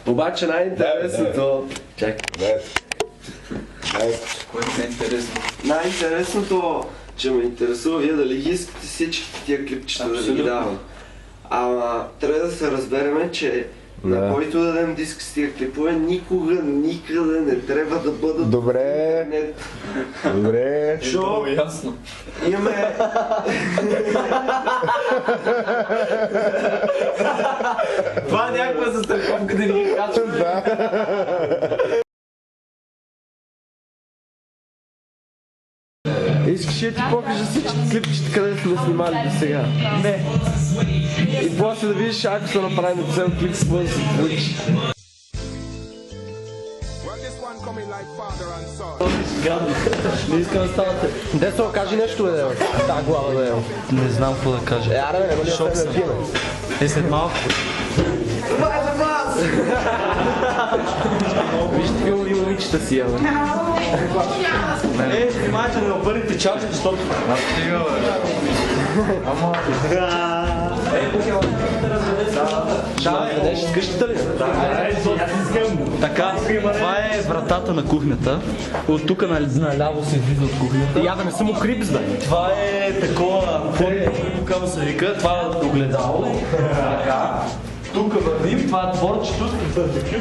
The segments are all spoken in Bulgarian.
Обаче най-интересното... Чакай. Което е интересно. Най-интересното, че ме интересува вие дали ги искате всичките тия клипчета да ги давам. Ама трябва да се разбереме, че на който дадем диск с тия клипове, никога, никъде не трябва да бъдат... Добре. Добре. Много ясно. Имаме... Това е някаква застраховка да ни качваме. Искаш да ти покажа всички клипчета, къде сме снимали до сега? Не. И после да видиш, ако са направени цел клип, какво да се получи. Не искам да ставате. Десо, кажи нещо, бе, тази глава, бе. Не знам какво да кажа. Аре, бе, не Шок да съм. пиеме. След малко. Това е за вас! Вижте филми и момичета си, бе. Внимайте да ме обърнете чаша, защото... Стига, бе. Ама... Да, ведеш с къщата ли? Така, това е вратата на кухнята. От тук наляво се влиза от кухнята. Я да не съм укрипс, бе. Това е такова, какво се вика, това е огледало. Така. Тук вървим, това е дворчето.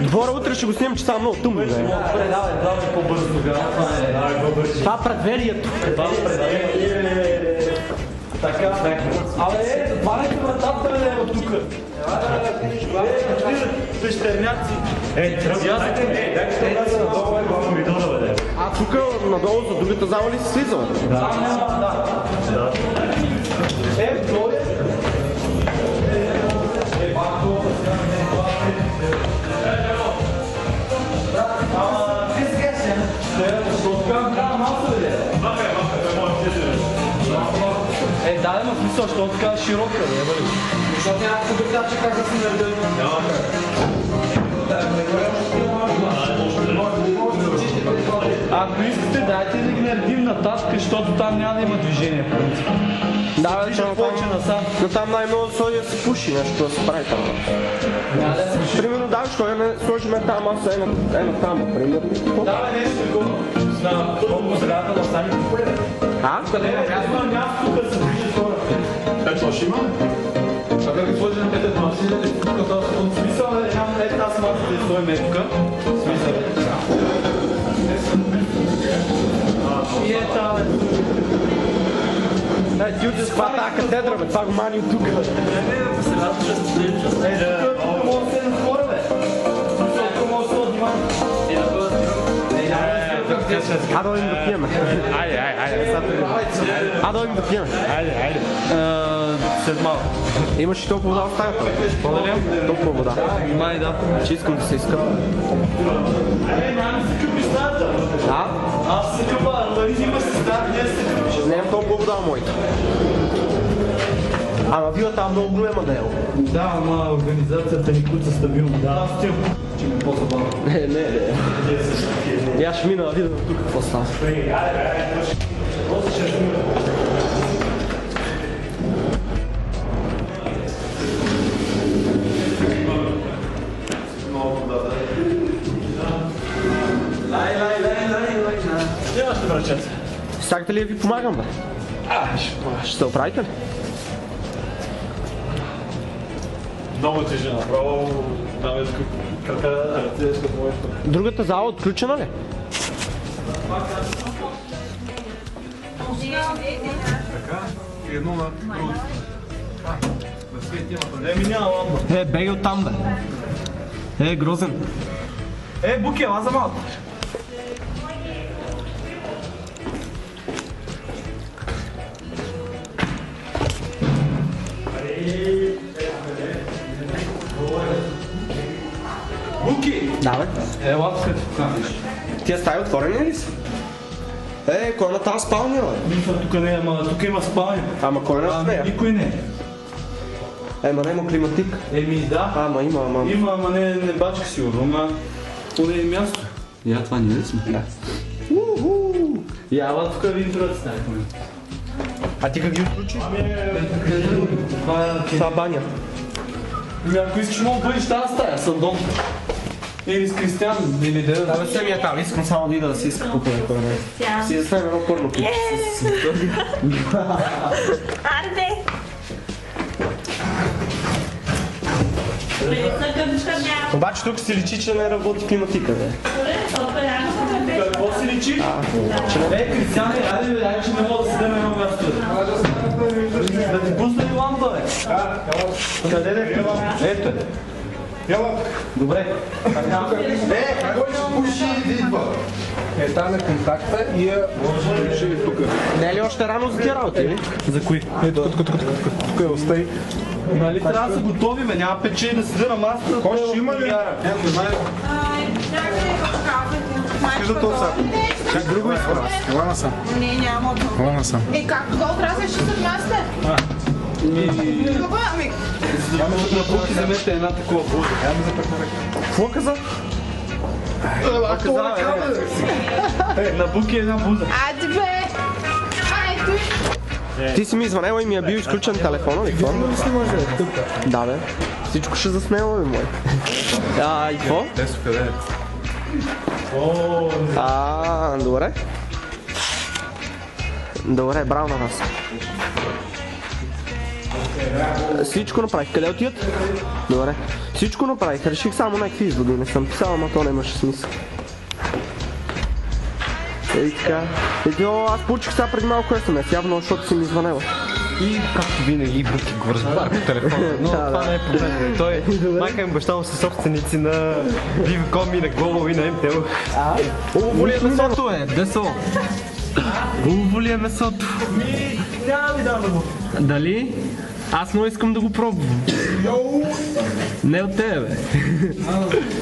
Двора утре ще го снимам, че става много тъмно, бе. Добре, давай по-бързо тогава. Това е предверието. Това е предверието. Така, абе, хванете вратата, бе, от тук. Пещерняци. А тук надолу за другата зала ли си слизал? Да. Доле. Да, ма смисъл, защото така широка, не бъде. Защото няма коментар, че как да си наредил. Ако искате, дайте да ги наредим нататък, защото там няма да има движение. Да, бе, но там най-много да сложи да се пуши, нещо да се прави там. Примерно, да, що не сложим една маса, една там, примерно. Да, бе, нещо такова. Знам, колко средата на сами попреда. А? Къде е? Няма място да се движи хора. Ето, ще има? А как ги сложи на петето на сидите, тук в смисъл да няма аз маса да изложим тук. Смисъл. И е тази. Ти отиш това тази катедра, бе, това го маним тук. Не, средата ще се следи. Тук може да се на хора, бе. Тук може да се на диван. И да бъдат А да им да пиеме. Айде. А да им да пиеме. Айде. След малко. Имаш и толкова вода в стаята? Благодаря. Толкова вода. Май да. Че искам да се изкъпа. Няма да се къпи стаята. А? Аз се къпа, Лариз има се стаята, не се къпи. Нямам толкова вода, моята. Ама вилата е много голема да е. Да, ама организацията ни куца стабилно. Да, стил. Че ми е по-забавно. Не. И аз ще мина да видя тук какво става. Ще връчат. Сакате ли да ви помагам, бе? Ще се оправите ли? Много тежи направо, там е крака, ръцешка повече. Другата зала отключена ли? Така, и едно на другото. На свет имата. Еми няма ламба. Беги оттам, бе. Грозен. Буки, ела за малко. Буки! Да, бе. Ела тук ти поканиш. Тия стаи отворени ли са? Кой е на тази спалня, бе? Мисля, тук не е, ама тук има спалня. Ама кой е на нея? Никой не. Ма не има климатик. Еми да. Ама има. Има, ама не бачка сигурно, ама поне е място. Я това ние ли сме? Да. Ела тук видим другата стая. А ти как ги отключи? Това е... Това баня. Ако искаш, мога да бъдеш тази стая, съндон. Или с Кристиан, или да... Абе, самия там, искам само да ида да си иска купа на кой не. Си заснем едно порно клип. Арде! Обаче тук си личи, че не работи климатика, бе. Какво си личи? Кристиан, айде, че не мога да седем едно място. Да ти пусна ли лампа, бе? Къде да е? Ето е. Добре. Кой ще пуши идва? Там е контакта и я включи тук. Не е ли още рано за тия работи, или? За кои? Ето тук е остай. Нали трябва да са готови, бе, няма пече да седа на масата. Кой ще има ли? Някой знае. Скажи то са. Чак друго искам. Лана съм. Не, няма. Лана съм. Как тогава трябва да ще се мясте? Ами, Няма да напуки, вземете една такова буза. Какво каза? На буки една буза. айде бе! Айде! Ти си ми извънела и ми е бил изключен телефона, ли какво? Да, бе. Всичко ще заснема, бе, мой. И какво? Десо къде е? Добре. Добре, браво на вас. Всичко направих. Къде отиват? Добре. Всичко направих. Реших само някакви изводи. Не съм писал, ама то нямаше смисъл. Ей така. Аз получих сега преди малко SMS, явно, защото си ми звънела. И както винаги Буки го разбар по телефона, но това не е проблем. Той майка и баща му са собственици на Viva.com и на Global и на MTL. Уволи е месото, Десо! Уволи е месото! Няма ли дам да го? Дали? Аз много искам да го пробвам. Не от тебе, бе.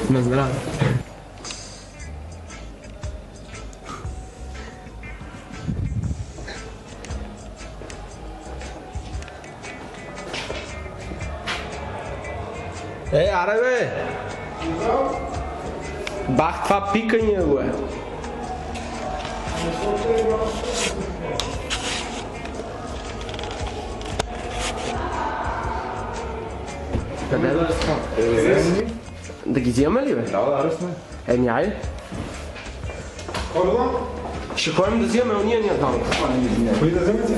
На здраве. Аре бе! Бах, това пикания го е. Къде да сме? Да ги взимаме ли, бе? Да сме. Айде. Ще ходим да взимаме ония двамата. Кои да вземете?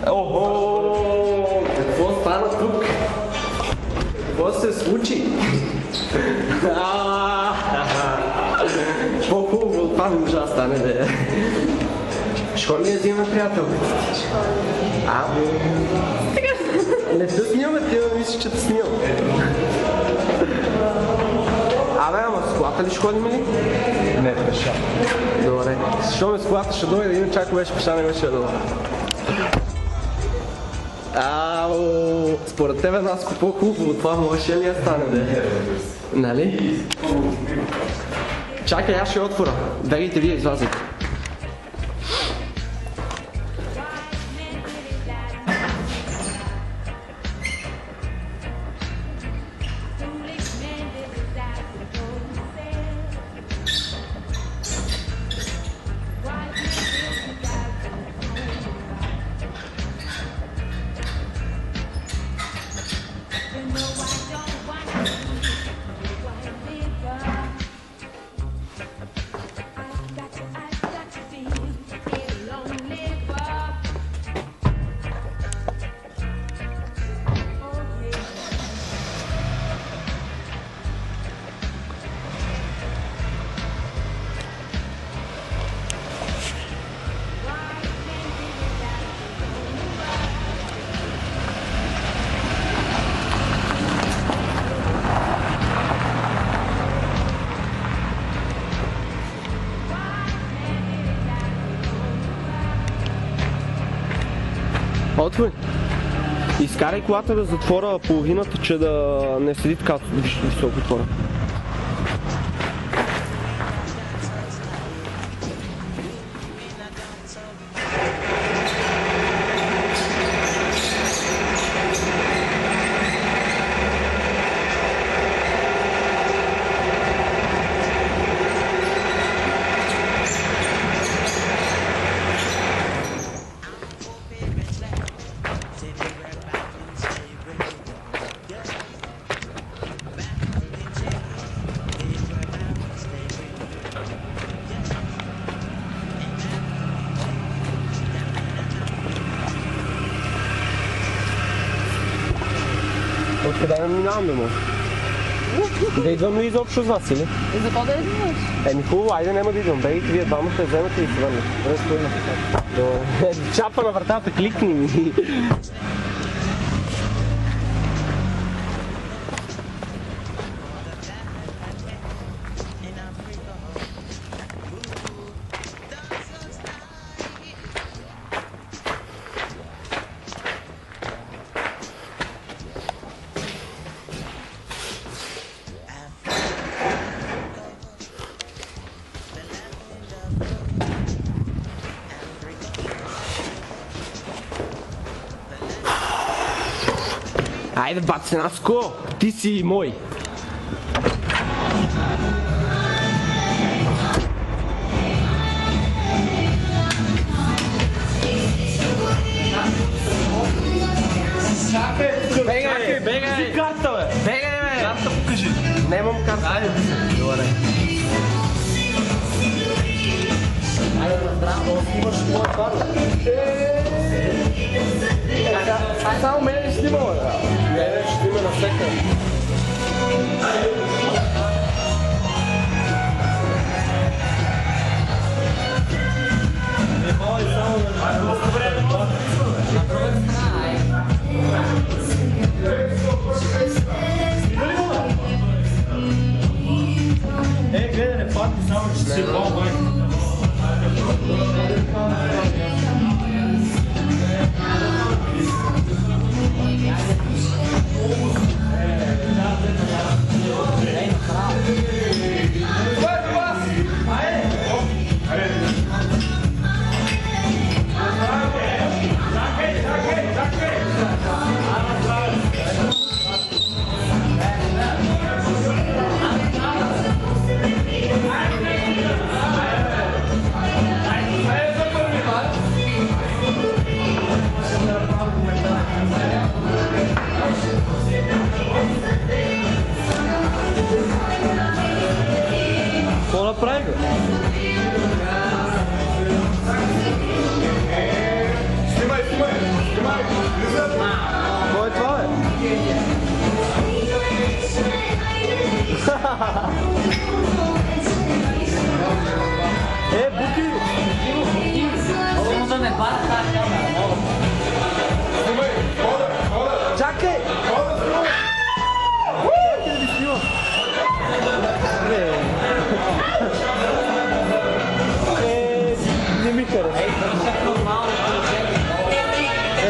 Охо! Какво стана тук? Какво се случи? По-хубаво от това не може да стане, бе. Ще ходим ли да взимаме приятел? Не те снимаме, ти да мислиш, че те снимам. Ама с колата ли ще ходим ли? Не, пеша. Добре. Защо ме с колата ще дойде, иначе ако беше пеша, не беше да дойде. Според тебе нас по-хубаво от това можеше ли да стане, бе? Нали? Чакай, аз ще отворя. Верите вие излазите. Отвори. Изкарай колата да затворя половината, че да не седи така високо отвора. Откъде да минавам, бе, да идвам ли изобщо с вас, или? За какво да идваш? Еми хубаво, айде няма да идвам. Бегайте вие двама, ще вземете и се върнете. Чапа на вратата, кликни ми. Айде, баценаско, ти си мой. Бегай, бегай! Си карта, бе! Бегай, бе! Карта покажи! Немам карта. Айде, добре. Айде, здраво, имаш моя карта. Само мене ще снимала, бе. Мене ще снима на всека. Гледай, не пати, само че си бал, май. Какво направи, бе? Снимай! Кой е това, бе? Буки! Да ме бара тази камера. Чакай! Чакай да ви снимам! Не ми хареса.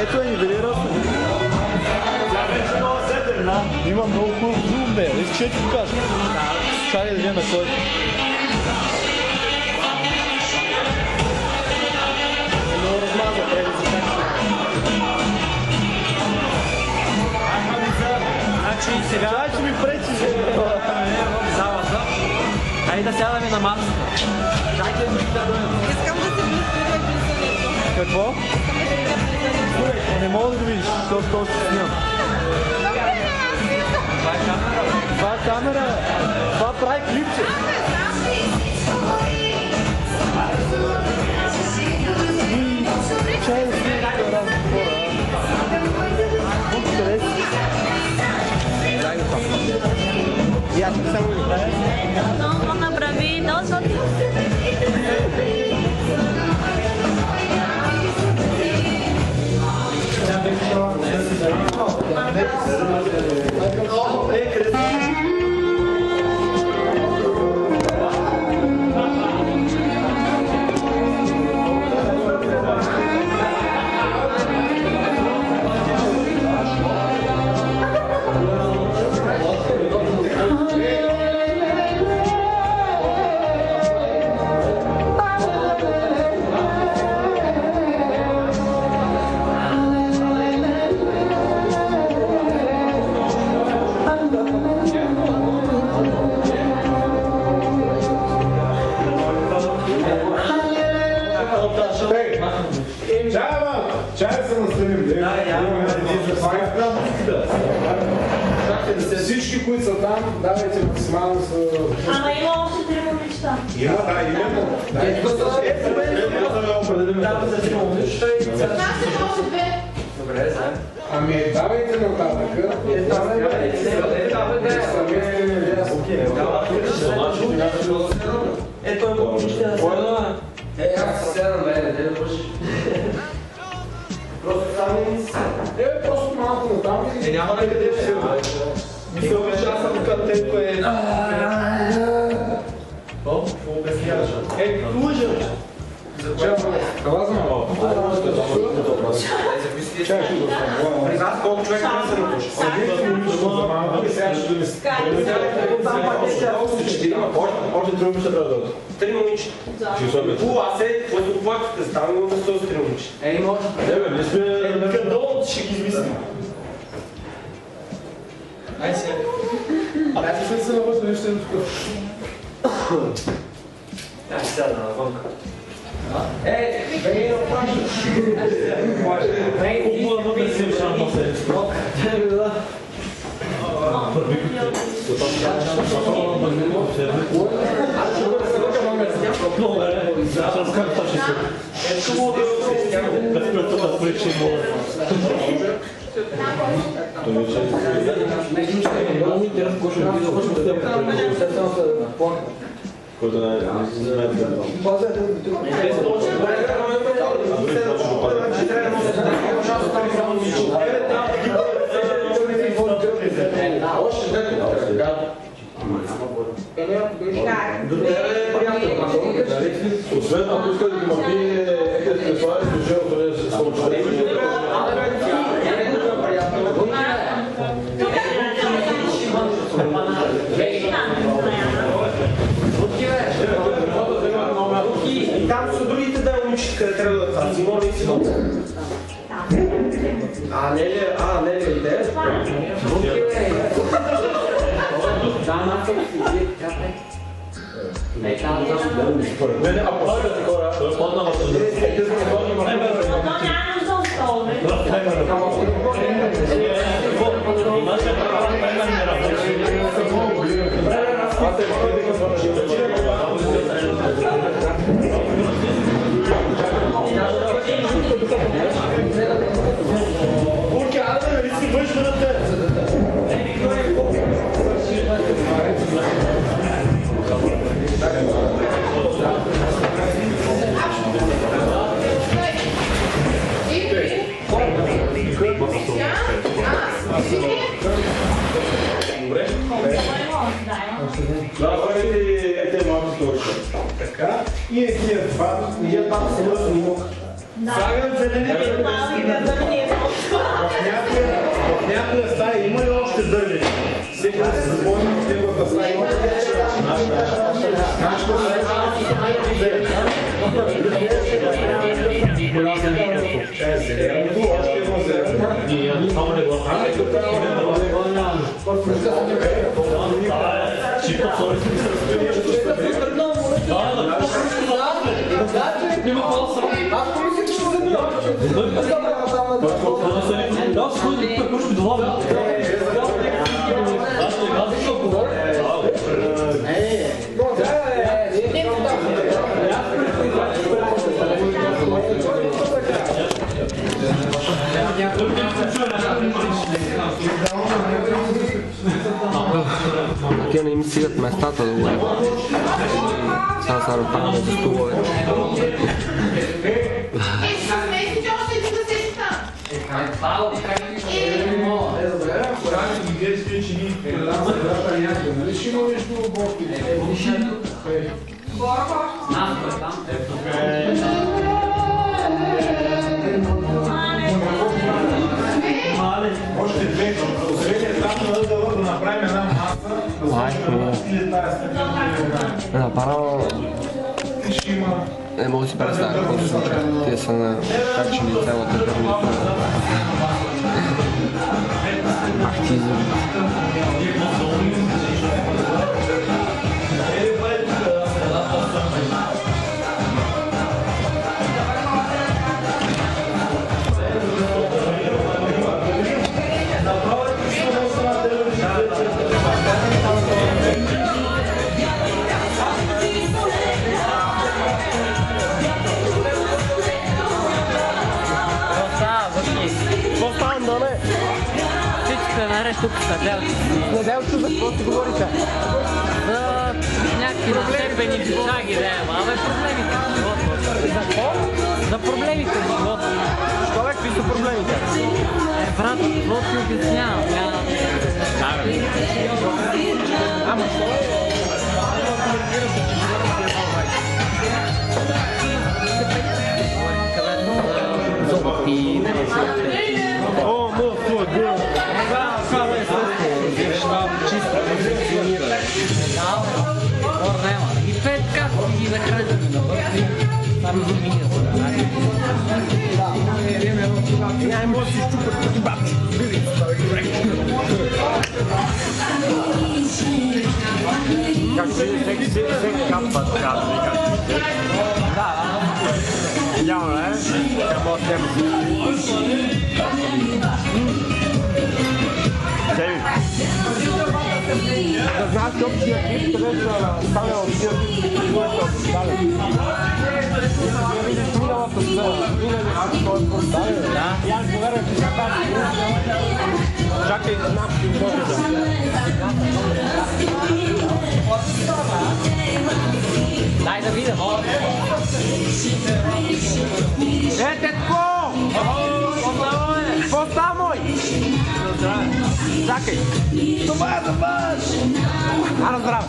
Ето е нивелирал се. Има много хубав зум, бе. Искаш да ти покажа? Чакай да видим на кой. Много размаза, трябва да си Значи сега... Чай, че ми пречиш, бе. В залата. Айде да сядаме на масата. Чакай да дойдем. Искам да се близкиря влизането. Какво? Не мога да го видиш, защото то ще снимам. Това е камера. Това прави клипче. Чай да снимам тук разни хора. Бук, къде си? Дай го там. И аз само го правя. Много направи, доста. Чай се настаним. Всички, които са там, давайте максимално са... Ама има още три момичета. Има, да, именно. Нас е още две. А Ами давайте нататък. Ето е по-чища да седна. Аз седам, да върши. Просто малко натам и... Няма на къде ще се. Мисля, че аз съм като теб, кое... Какво обясняваш? Лъжа! Калаза малко. При вас колко човека не се напуша? Още три момичета трябва да дадат. Три момичета. Аз е, който плакате, ставаме на 100 с три момичета. Ей, може. Не бе, не сме... Къдо ще ги измислим? Ай сега. Аз не се навъзна, нещо е тук. Ай, сега навънка. Купува да си решам после. Който не знае освен ако иска да ги махни, екът това е служил, да се случва. И там са другите да момичета, къде трябва да това. Симона и Симона. Не ли идея? Според мен, ако сте хора, Така, и тия два са мръсни. Слагам зелените. В някоя стая има ли още дърли? Всеки да се запомни в неговата стая има ли Тя не им стигат местата да го е. Сега са натамаме за столове. Още две. Последният етап да направим една маса. Направо Ще има... не мога да си представя какво се случва. Те са накачени цялата гарнитура. Ах ти за... Какво става? Андоне. Всички се наред тук са делки. Неделчо, за какво си говорите? За някакви настепени бишаги, да е. Абе, проблемите в живота. За какво? За проблемите в живота. Що бе, какви са проблемите? Брат, какво ти обяснявам? Ама що бе? И не ме О, мов, твой дел. Това е естествено. Чисто функционира. Хор няма. И пет как ги захраним на бързи. Само за миния са. Няма може да си чупат като бабче. Как всеки капва така. Няма, Няма от тебе. Севи. Да знаеш, че общия клип, където стане от тия клиповете стане. Видиш миналата сцена. Минали този път стане. И аз повярвам, че са тази. Чакай, знам, че им може да. Дай да видя. Детко! Какво става, мой? Чакай! Това! Ара, здраве!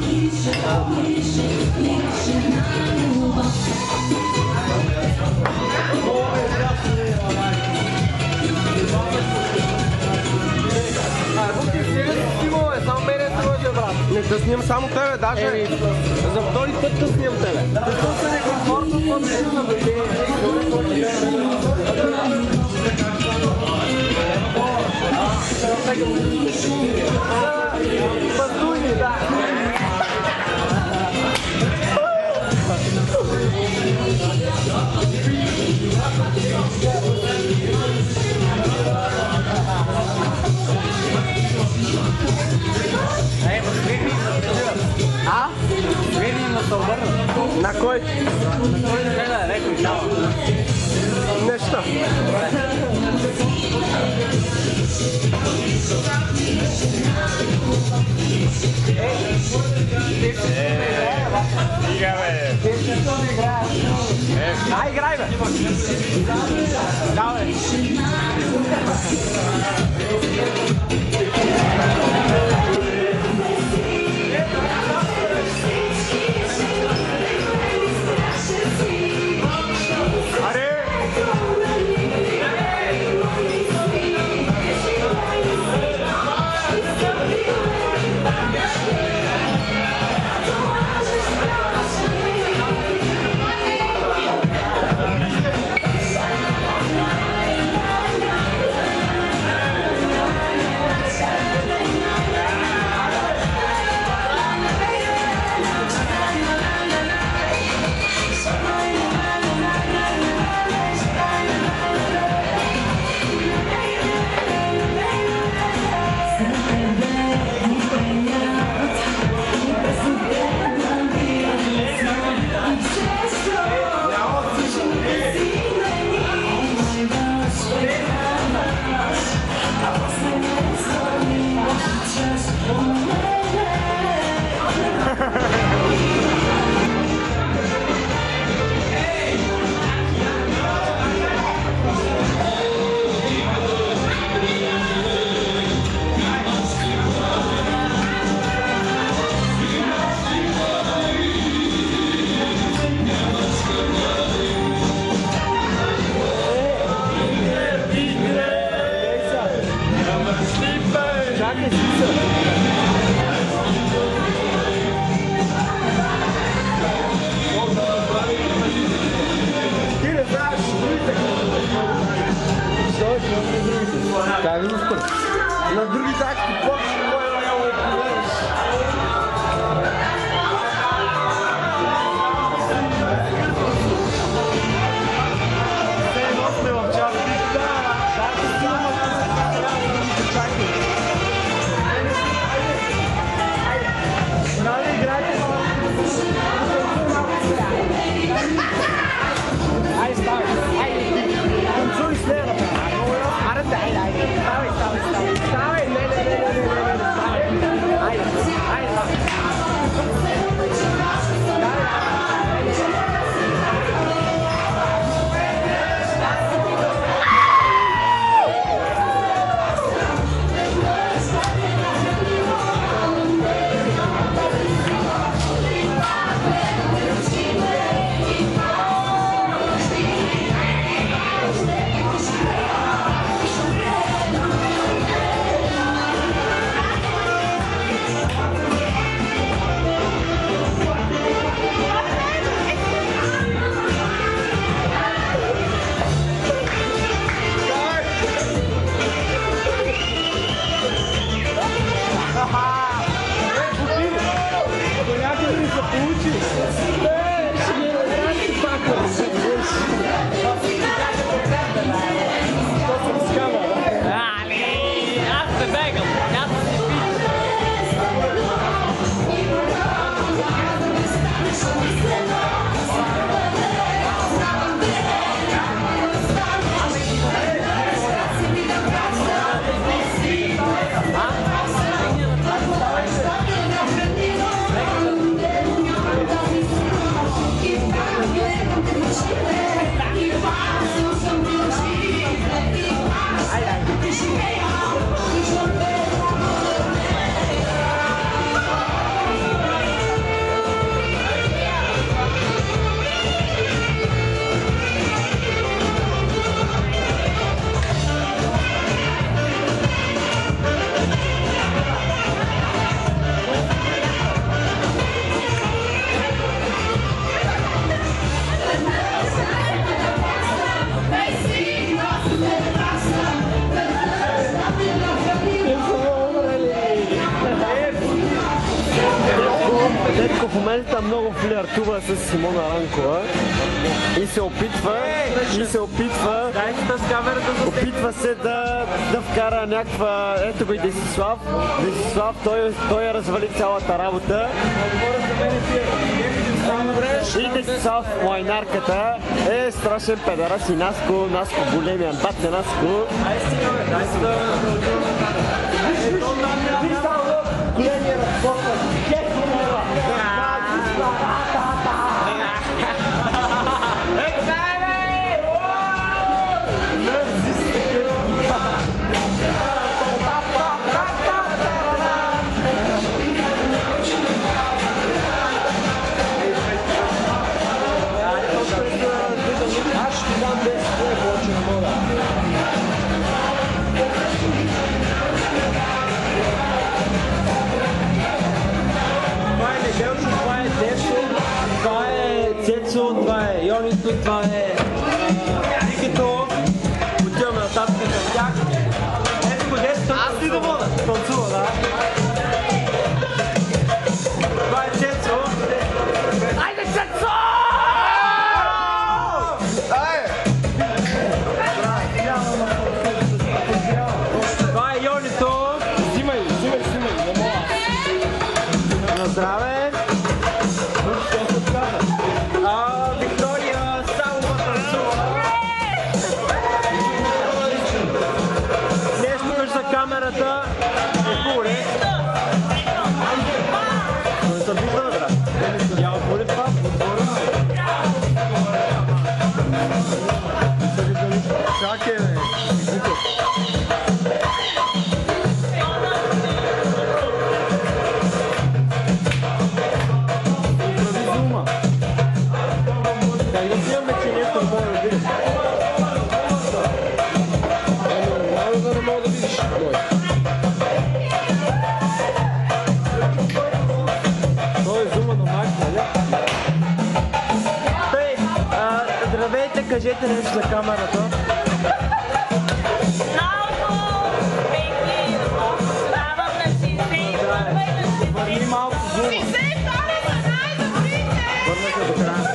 Не да снимам само тебе, даже за втори път да снимам тебе. Защо се некомфортно, защото си на дете? Пътуй ми, да. А? Види им да се обърнат. На кой? На кой да гледа, леко и там. Нещо. Стига, бе. Ай, играй, бе. Да, бе. На други такси почти Ai, stop. Ai, I'm so scared. Arrête, момента много флиртува с Симона Ранкова и се опитва да вкара някаква... Ето го и Десислав, той я развали цялата работа. И Десислав, лайнарката, е страшен педерас и Наско, големия бате Наско. Големия разпокър, това е Йонито, това е Никито. Отиваме нататък към тях. Ето го Десо, аз ти да вода. Танцува, да. Това е Цецо. Айде, Цецо! Това е Йонито. Взимай, не мога. На здраве. Виктория, само танцува. Нещо кажа за камерата. Е хубаво ли? Не съм виждал, брат. Няма боли това? Чакай, бе. Здравейте, кажете нещо за камерата. Върни малко зума. Върна се до края.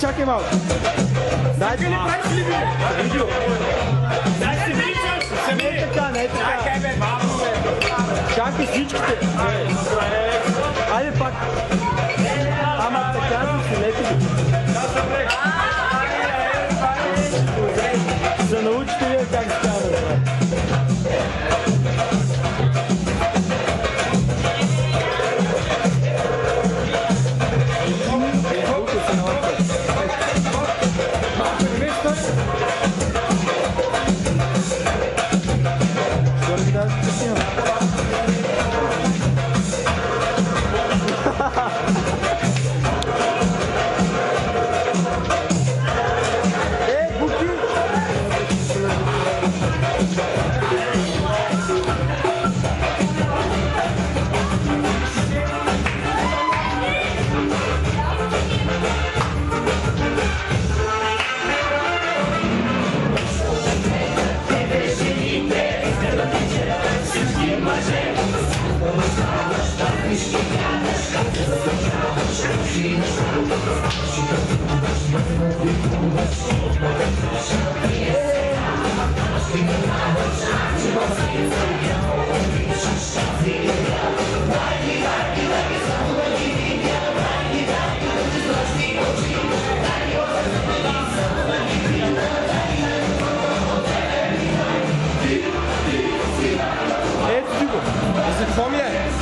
Чакай малко. Дай ли правиш ли видео? Дай си видео! Не е така, не е така. Чакай бе, малко бе. Чакай всичките. Айде пак. Ама така си, не е така. За научите вие как се казва.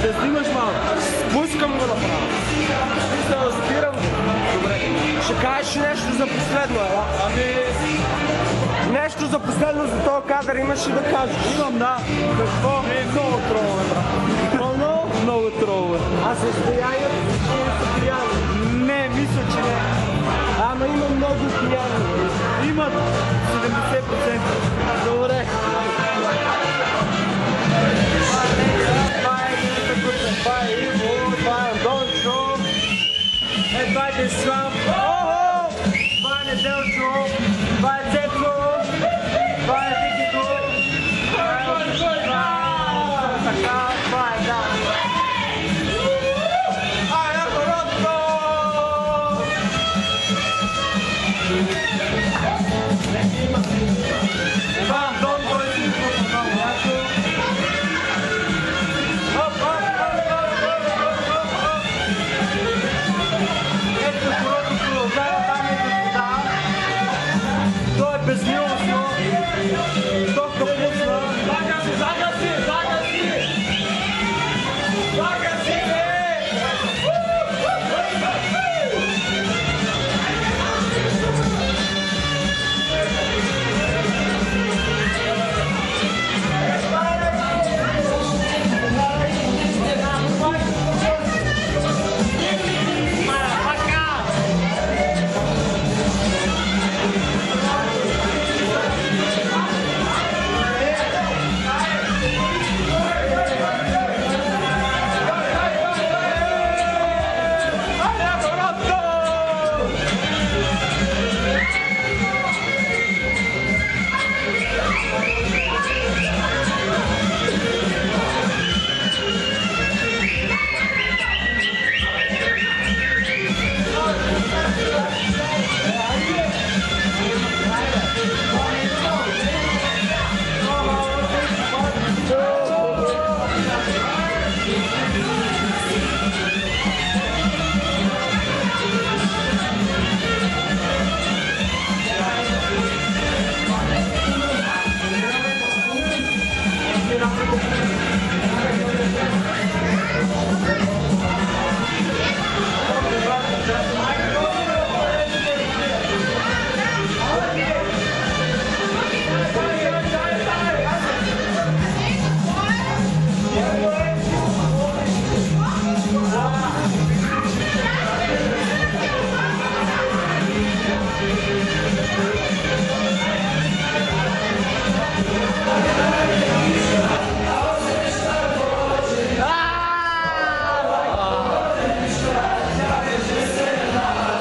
Да снимаш малко. Спускам го направо. Мисля да спирам. Добре. Ще кажеш нещо за последно, ела? Нещо за последно за този кадър имаш и да кажеш. Имам, да. Какво? Много трудно, брат. Много? много тролове. А се стояят, са пияни. Не, мисля, че не. Ама има много пияни. Имат 70%. Добре. Това е Иво, това е Дончо. Това е Десислав. Охо! Това е Неделчо. Това е Цецо. Това е Викито. Това е така, това е да. Ай, Ахорото! Това е Антон, който си изпусна много яко. Ето хорото продължава, дами и господа. Той е безмилостно. Той капусна. Загаси, загаси, загаси! Загаси, бе!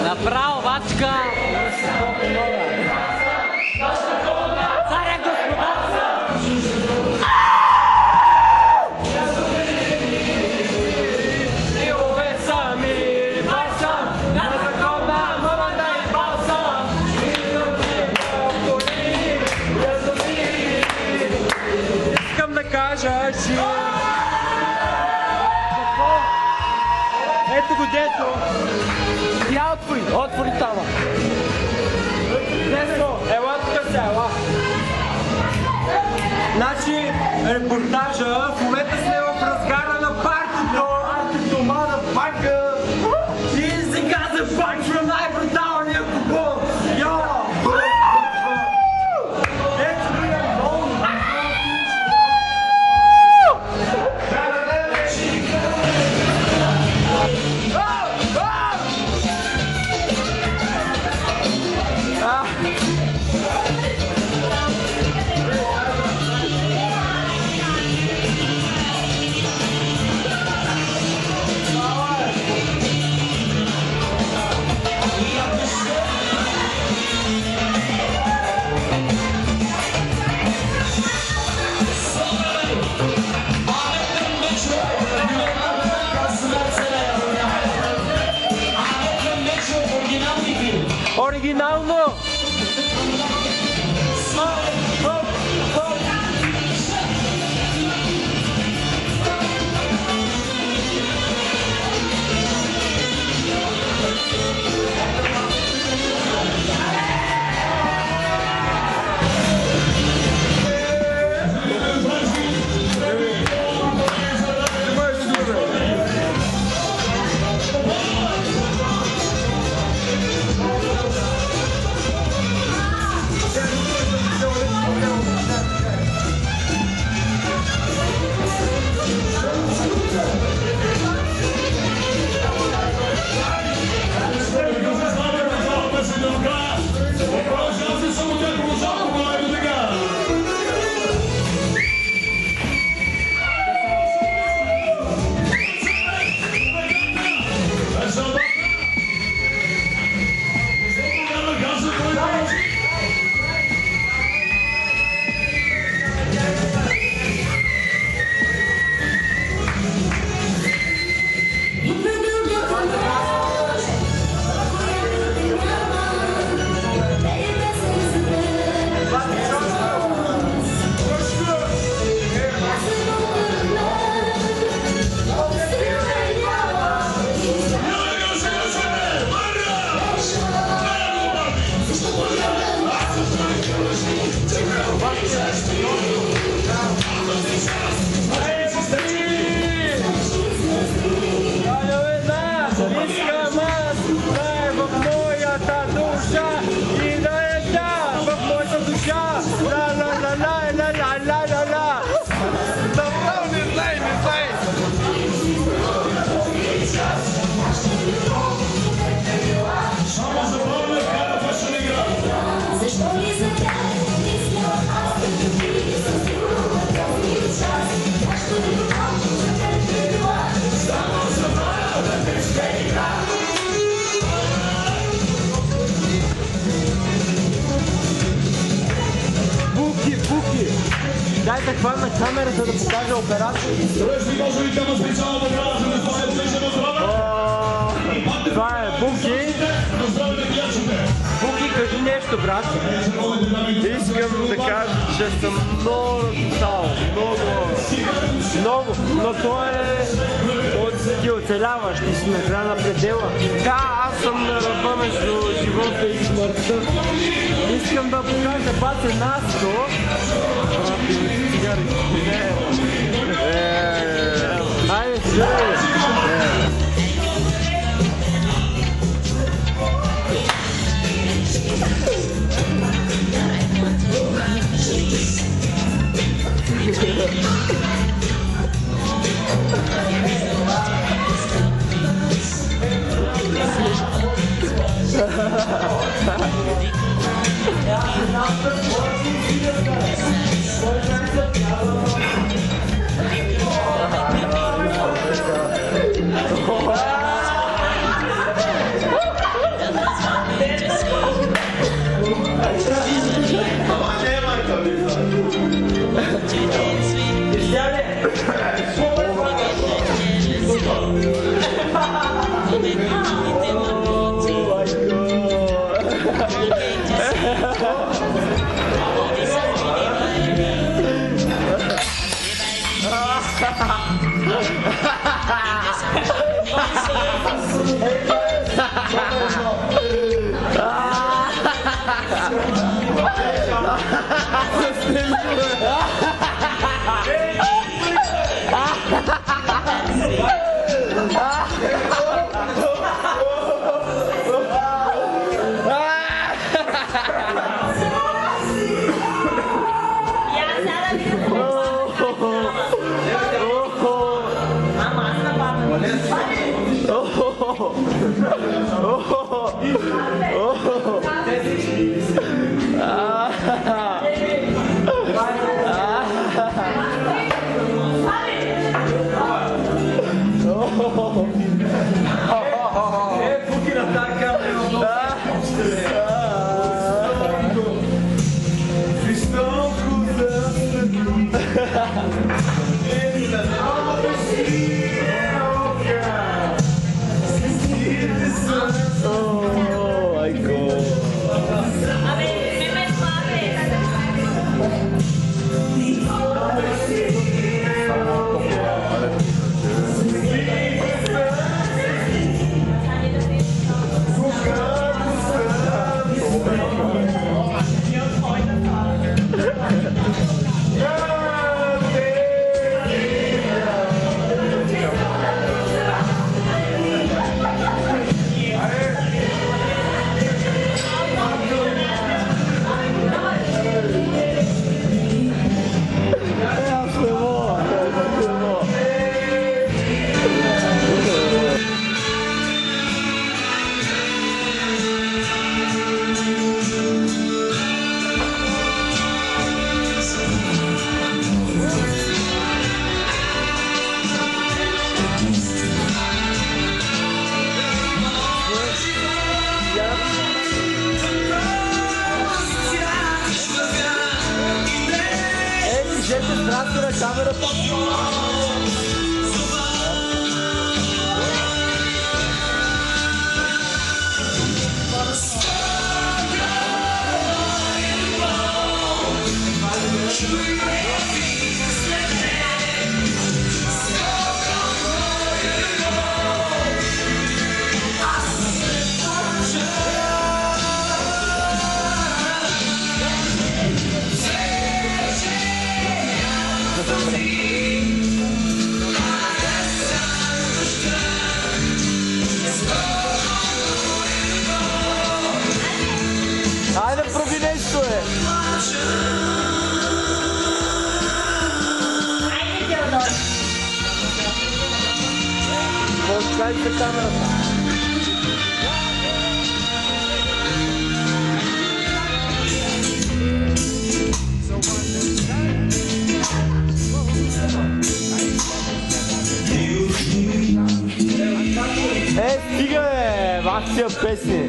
Направо, бачка! Царя господа! Ивове сами, басам, на закона, мамада и басам. Искам да кажа, че... Ето го дето. Я отвори тама. Десо, ела тук се, ела. Значи, репортажа, в момента сме в разгара на партито. Партито, мада пака. И сега започва най-бруталния купон. Йо! Ето ми е много. Оригинално! камерата да покажа операция. Това е Буки. Буки, кажи нещо, брат. Искам да кажа, че съм много разочарован. Много. Но той е ти оцеляваш, ти си на края на предела. Да, аз съм на ръба между живота и смъртта. Искам да покажа бате Наско. Айде, свирай! Песни.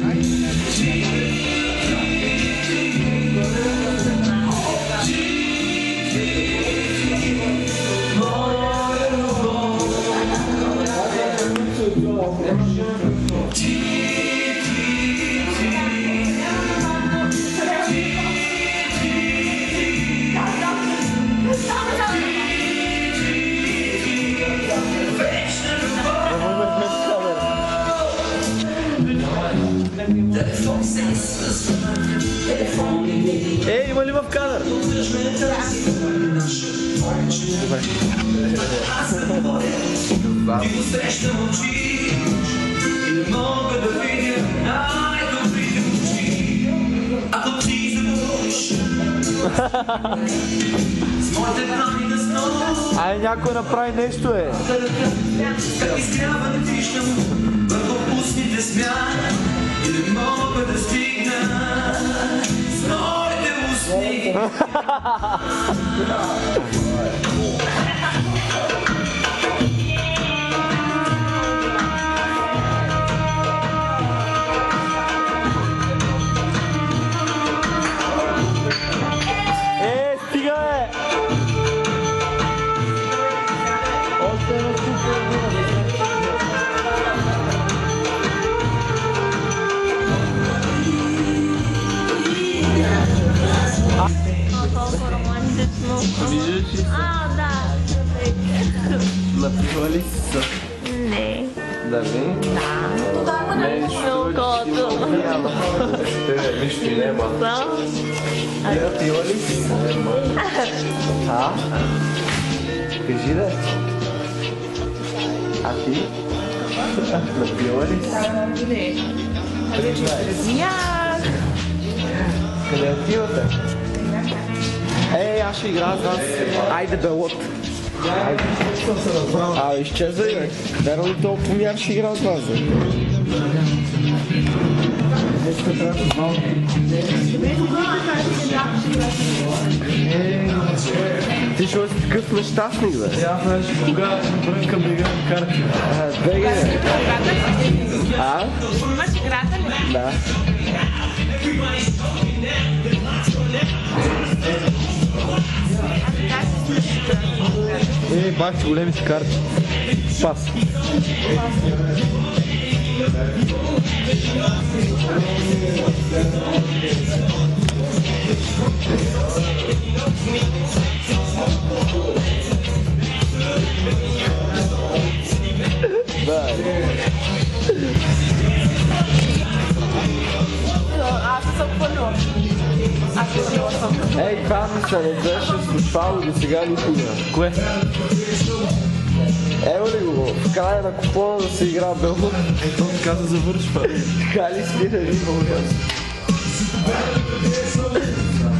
Ай, някой направи нещо, е. Стига, бе! Още едно Толкова романтично. Виждаш ли? Да. Напива ли си се? Не. Дали? Много готово. Нищо няма. Ти напива ли си се? А? Кажи да. А ти? Напива ли си? Не. Къде отивате? Ей, аз ще играя с вас. Айде, белот. Изчезвай, бе. Верно ли толкова помяр ще играя с вас, бе? Ти ще си такъв нещастник, бе. Аз знаеш кога ще брънкам да играм карти. Беги, бе. А? Имаш играта ли? Да. Бахте големите карти. Пас. Ей, това ми се не беше случвало до сега никога. Кое? Ево ли го, в края на купона да се игра бело. То така се завършва. Така ли спира един момент?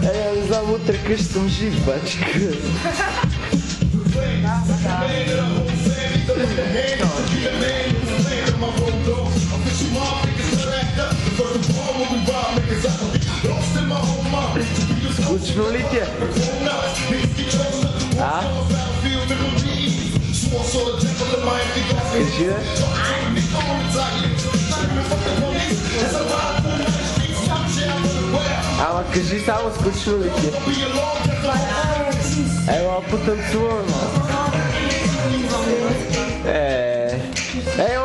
Я не знам, утре къщи съм жив, бачка. Скучно ли ти е? А? Кажи, бе. Ама кажи само, скучно ли ти е? Ела, потанцуваме.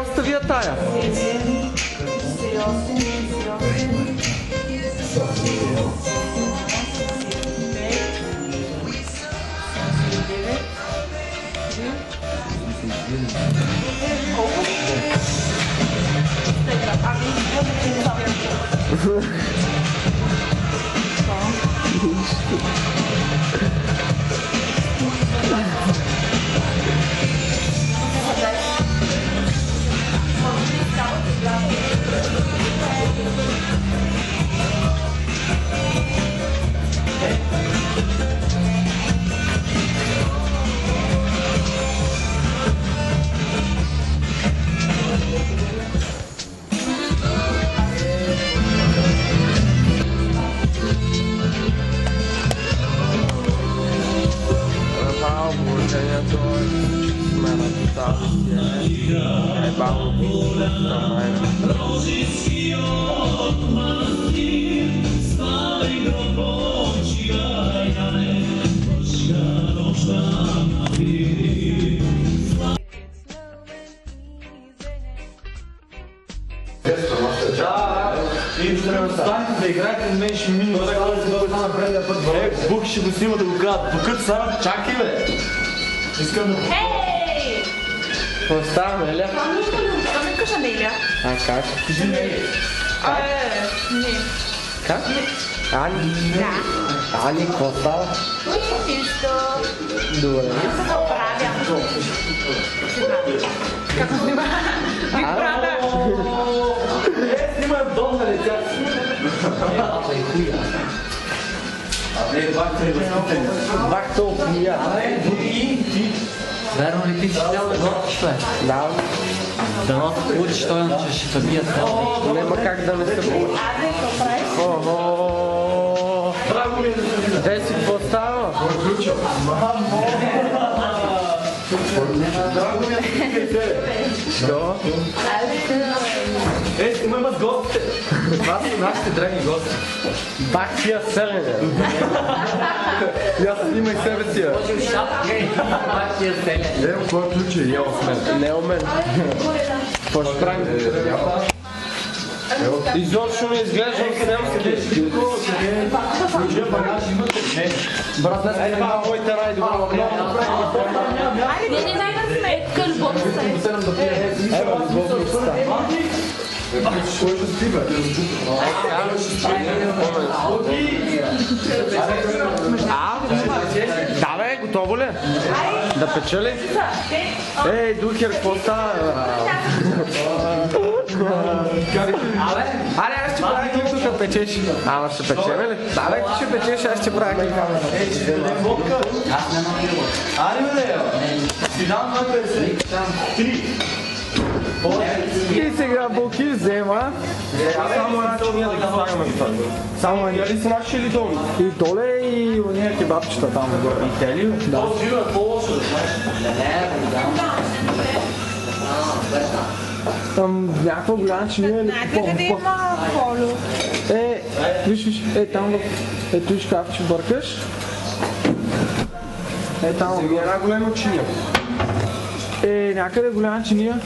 Остави я тая. Станете да играете, на мен ще мине. Бух ще го снима да го кажат. Докато Сара, чакай, бе! Искам да... Ей! Какво става, Неля? Това не кажа Неля. А как? Кажи Неля. Не. Как? Ани? Да. Ани, какво става? Чисто. Добре. Да се оправя. Kako snima? Big Brother. Снимаем дом на лица. Бах толкова. Верно ли ти си цял да готвиш, бе? Да, Дано да получиш той, че ще събия цяло. няма как да не се получи. Охо. Деси, какво става? Що? Снимаме с гостите. Това са нашите драги гости. Бах тия селене. Я снимай себе си. Ево, кой е ключи? Ево с мен. Не у мен. Какво ще правим? Изобщо не изглеждам селски. Брат, не знам моите райди. Айде, не дай да сметка, любовта. Ева, любовността. Кой ще спи, бе? Да бе, готово ли? Да печели? Ей, Духер, какво става? Аре, аз ще правя клип тук печеш. Ама ще печеме ли? Да бе, ти ще печеш, аз ще правя клип. Аре, бе, си дам 2,50. 3. И сега Булки взема. Само една чиния да ги слагаме в това. Само е ли си наши или долу? И доле и уния кебабчета там. И те ли? Да. То-живо е по-лошо, да Там някаква голяма чиния или Къде има поло? Виж, там в ето и шкафче бъркаш. Там Сега една голема чиния. някъде голяма чиния.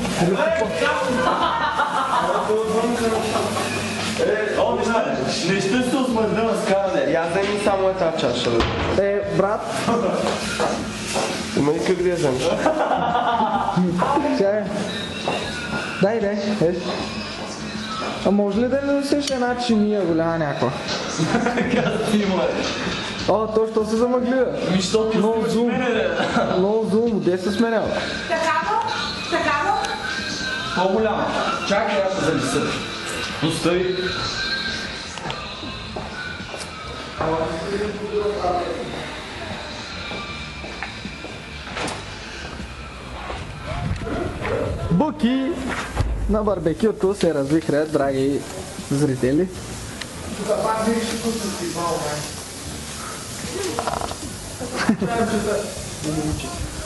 не ще се осмърда на скаране. Я вземи само тази чаша. Брат. Има и как да я вземеш. Дай, А може ли да не носиш една чиния голяма някаква? То що се замъглива? Много зум. Много зум, де се сменява? Такава? По-голяма. Чакай, аз ще залиса. Постой. Буки на барбекюто се развихрят, драги зрители.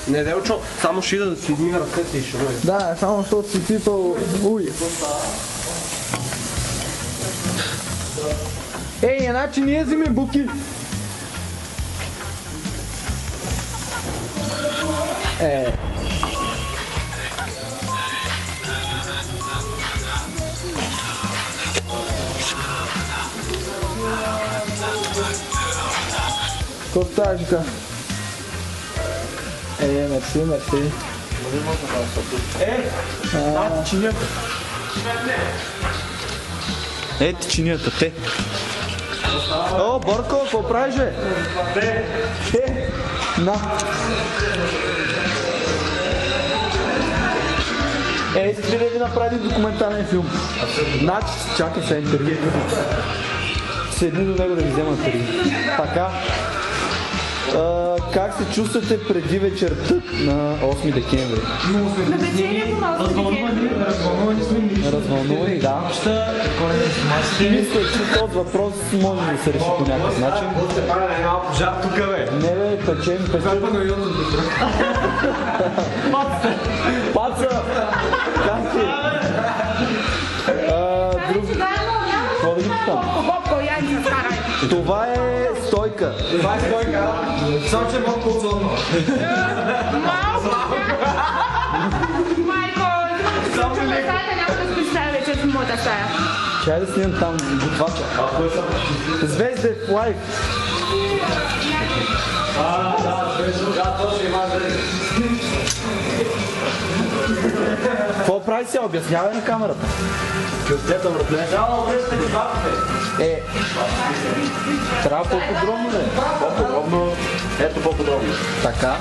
Не, Делчо, само ще ида да си измия ръцете и шуруе. Да, само защото си пипал уй. Иначе ние вземи Буки. Какво става, Жика? Мерси. Чинията. Ето чинията, те. О, Борко, какво правиш, бе? На. Искате ли да ви направи документален филм? Значи, чакай се интервю. Седни до него да ви взема пари. Така. Как се чувствате преди вечерта на 8 декември? На вечерието на 8 декември. Развълнувани, да. Мисля, че този въпрос може да се реши по някакъв начин. Жар тук, бе. Не бе, печем. Паца! Как си? Какво да ги питам? Това е стойка. Само че малко отзорно. Майко, само че стаята няма да сппредставя вечер в моята стая. Чай да снимам там готвача. Звезде в лайф. Какво Какво прави сега? Обяснявай на камерата. Къстета, братле. Трябва да връщате бабите. Трябва по-подробно, бе. По-подробно. Ето по-подробно. Така.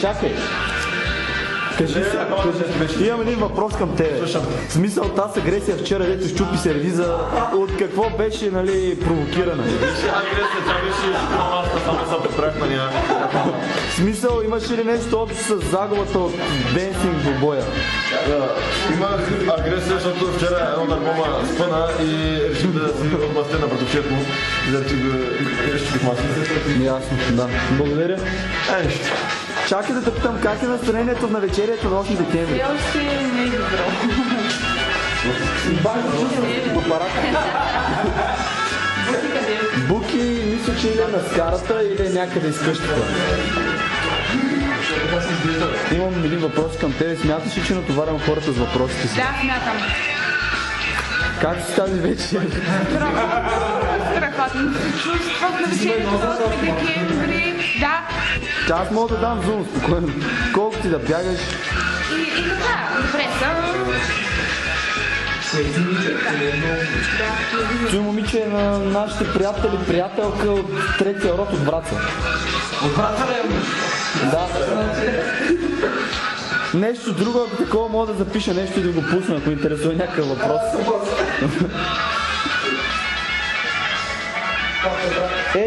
Чакай. Кажи, имам един въпрос към тебе. В смисъл, тази агресия вчера, дето щупи сервиза, от какво беше, нали, провокирана? Агресия, тя беше малата, само са поправихме ние. В смисъл, имаше ли нещо общо с загубата от денсинг до боя? Има агресия, защото вчера едно дърбома спъна и реших да си отмъстя на братовчет му. Заради го щупих маски. Ясно, да. Благодаря. Нищо. Чакай да те питам, как е настроението в навечерието на 8 декември? Все още не е добро. Буки, мисля, че или е на скарата, или е някъде из къщата. Имам един въпрос към тебе. Смяташ ли, че натоварям хората с въпросите си? Да, смятам. Как си тази вечер? Страхотно се чувствах на вечерието на 8 декември. Да. Аз мога да дам зум, спокойно. Колко ти да бягаш? И така, добре съм. Чуй, момиче е на нашите приятелка от третия род от Враца. От брата ли е? Да. Нещо друго, ако такова мога да запиша нещо и да го пусна, ако интересува някакъв въпрос.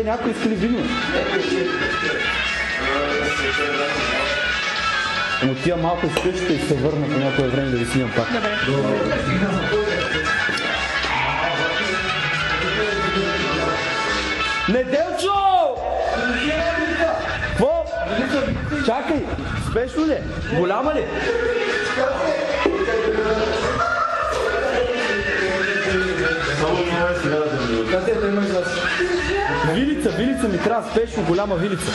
Някой иска ли вино? Отива малко из къщата и се върна по някое време да ви снимам пак. Добре. Неделчо! Какво? Чакай! Спешно ли? Голяма ли? Където имаш да си? Вилица ми трябва, спешно голяма вилица.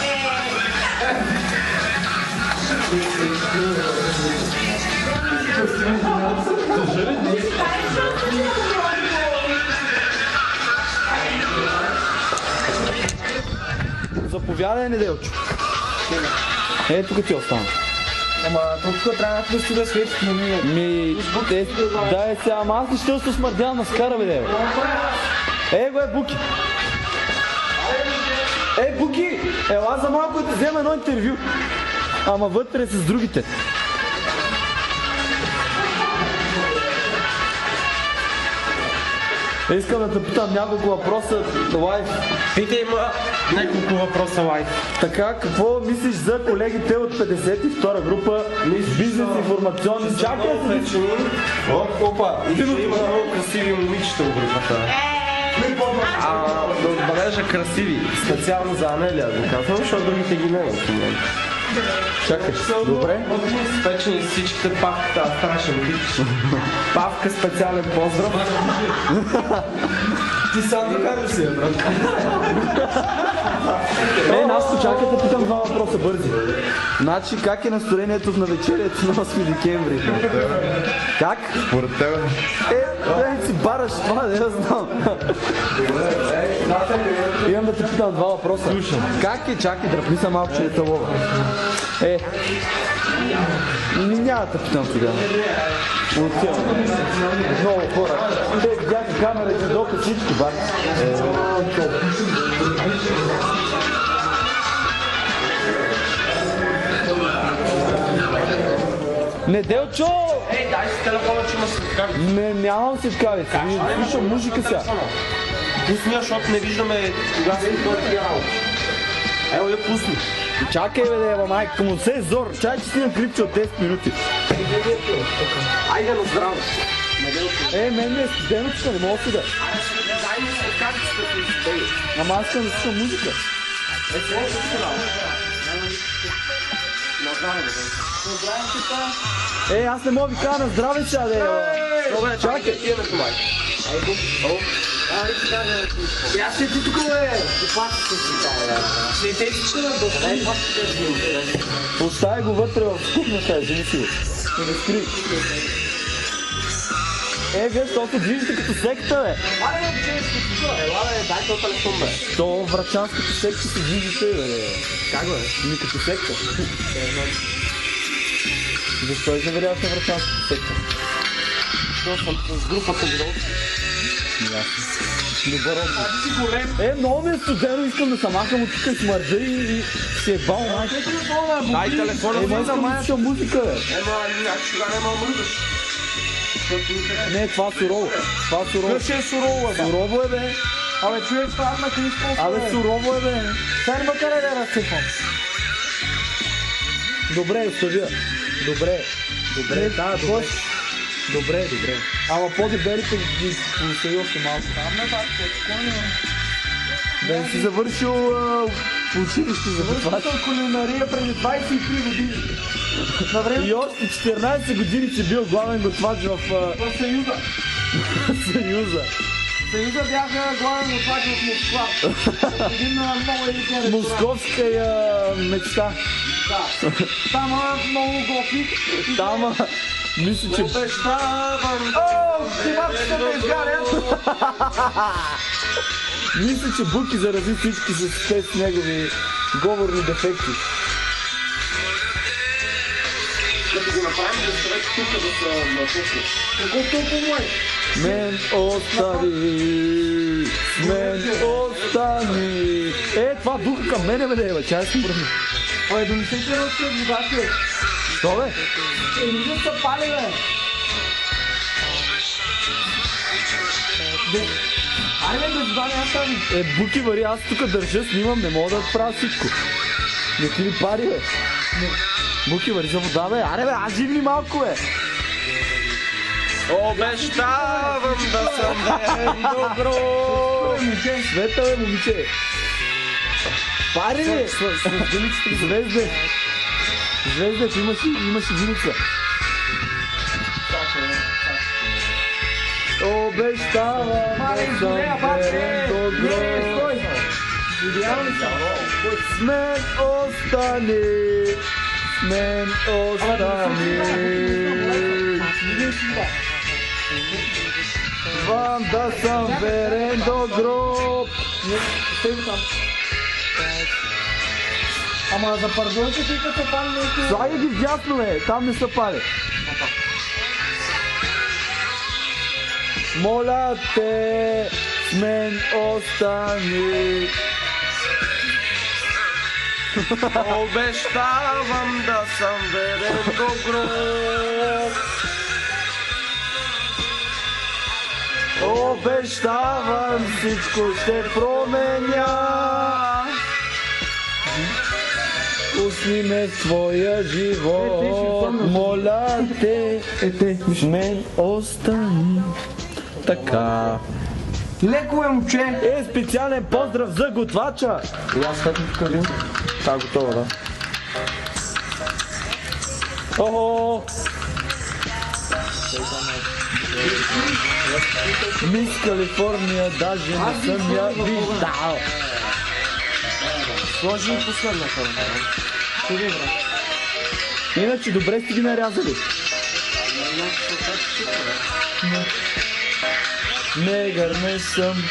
Заповядай, Неделчо. Тук ти остана. Ама тук трябва просто да свети на ние. Да, сега, ама аз не ще смърдял на скара, бе. Буки. Буки, ела за малко да взема едно интервю. Ама вътре с другите. Искам да те питам няколко въпроса лайв. Питай има няколко въпроса лайв. Така, какво мислиш за колегите от 52 група бизнес информационни? Чакай се! Опа, ще има много красиви момичета в групата. Да отбележа красиви, специално за Анелия го казвам, защото другите ги няма в момента. Чакай, добре. Спечени всичките Павката, страшен пич. Павка, специален поздрав. Ти сам да кажеш си, брат. Аз почакай да питам два въпроса бързи. Значи, как е настроението в навечерието на 8 декември? Как? Според тебе. Да си бараш това, не да знам. Имам да те питам два въпроса. Как е? Чакай, дръпни са малко, че не те лова. Няма да те питам сега. Отивам. Много хора. Те видяха камерите, дока всички, бак. Неделчо! Дай си телефона, че има светкавица. Нямам светкавица. Слушам музика сега. Пусни, защото не виждаме кога си този работа. Ево я пусни. Чакай, бе, майка му, се зор. Чакай, че снимам клипче от 10 минути. Айде на здраво. Мен ми е студено, че не мога да. Дай ми светкавицата ти изтеги. Ама аз искам да слушам музика. Аз не мога да ви кажа на здраве сега, бе. Чакай. Я си ти тук, бе! Опасите си, бе! Светечите на доста. Остави го вътре в кухнята, вземи си го. Не скри. Вие защото движите като секта, бе. Ела, бе, дай този телефон, бе. То врачанската секта се движите, бе. Как, бе? Ми като секта. Защо изневеряваш на връчанската секта? Защото съм с групата Грот. Ясно. Добър отбор. Много ми е студено, искам да се махам от тук и смърда и се е бал майка. Дай телефона Ма искам да слушам музика, бе. Сега няма мръдаш. Не, това сурово. Това сурово. Къде е сурово, бе? Сурово е, бе. Абе, човек, това на Кришко. Абе, сурово е, бе. Сега няма къде да разцепвам. Добре, оставя. Добре. Добре, да, добре. Добре. Ама по-дебелите ги сериозно малко. Да си завършил училище за това. Завършил кулинария преди 23 години. И още 14 години си бил главен готвач в Съюза. Съюза. Съюза бяха главен готвач в Москва. Един много елитен ресторант. Московска мечта. Да. Там много готви. Там мисля, че... Климатите ме изгарят. Мисля, че Буки зарази всички с тези негови говорни дефекти. Като го направим да се тук да се напусне. Колко толкова мой? Мен остани. Това духа към мене, бе, дева, чай съм върна. Ой, донесете на още вода, човек. Що, бе? Не се пали, бе. Айде, бе, вода не аз там. Буки, вари, аз тук държа, снимам, не мога да правя всичко. Не ти ли пари, бе? Буки, вари за вода, бе. Аре, бе, аз живни малко, бе. Обещавам да съм ден добро. Света, бе, момиче. Пари, бе. Звезде. Звезде, имаш единица. Обещавам да съм ден добро. Идеални са. С мен остани. Вам да съм верен до гроб. Ама за пардонче ти като пали нещо... Слагай ги вдясно, бе, там не са пали. Моля те, с мен остани. Обещавам да съм верен до гроб. Обещавам, всичко ще променя. Пусни ме в твоя живот, моля те, с мен остани. Така. Леко е, момче. Специален поздрав за готвача. И аз след къде? Готова, да. Охо! Мис Калифорния, даже не съм я виждал. Сложи и последната. Иначе добре сте ги нарязали. Негър не съм,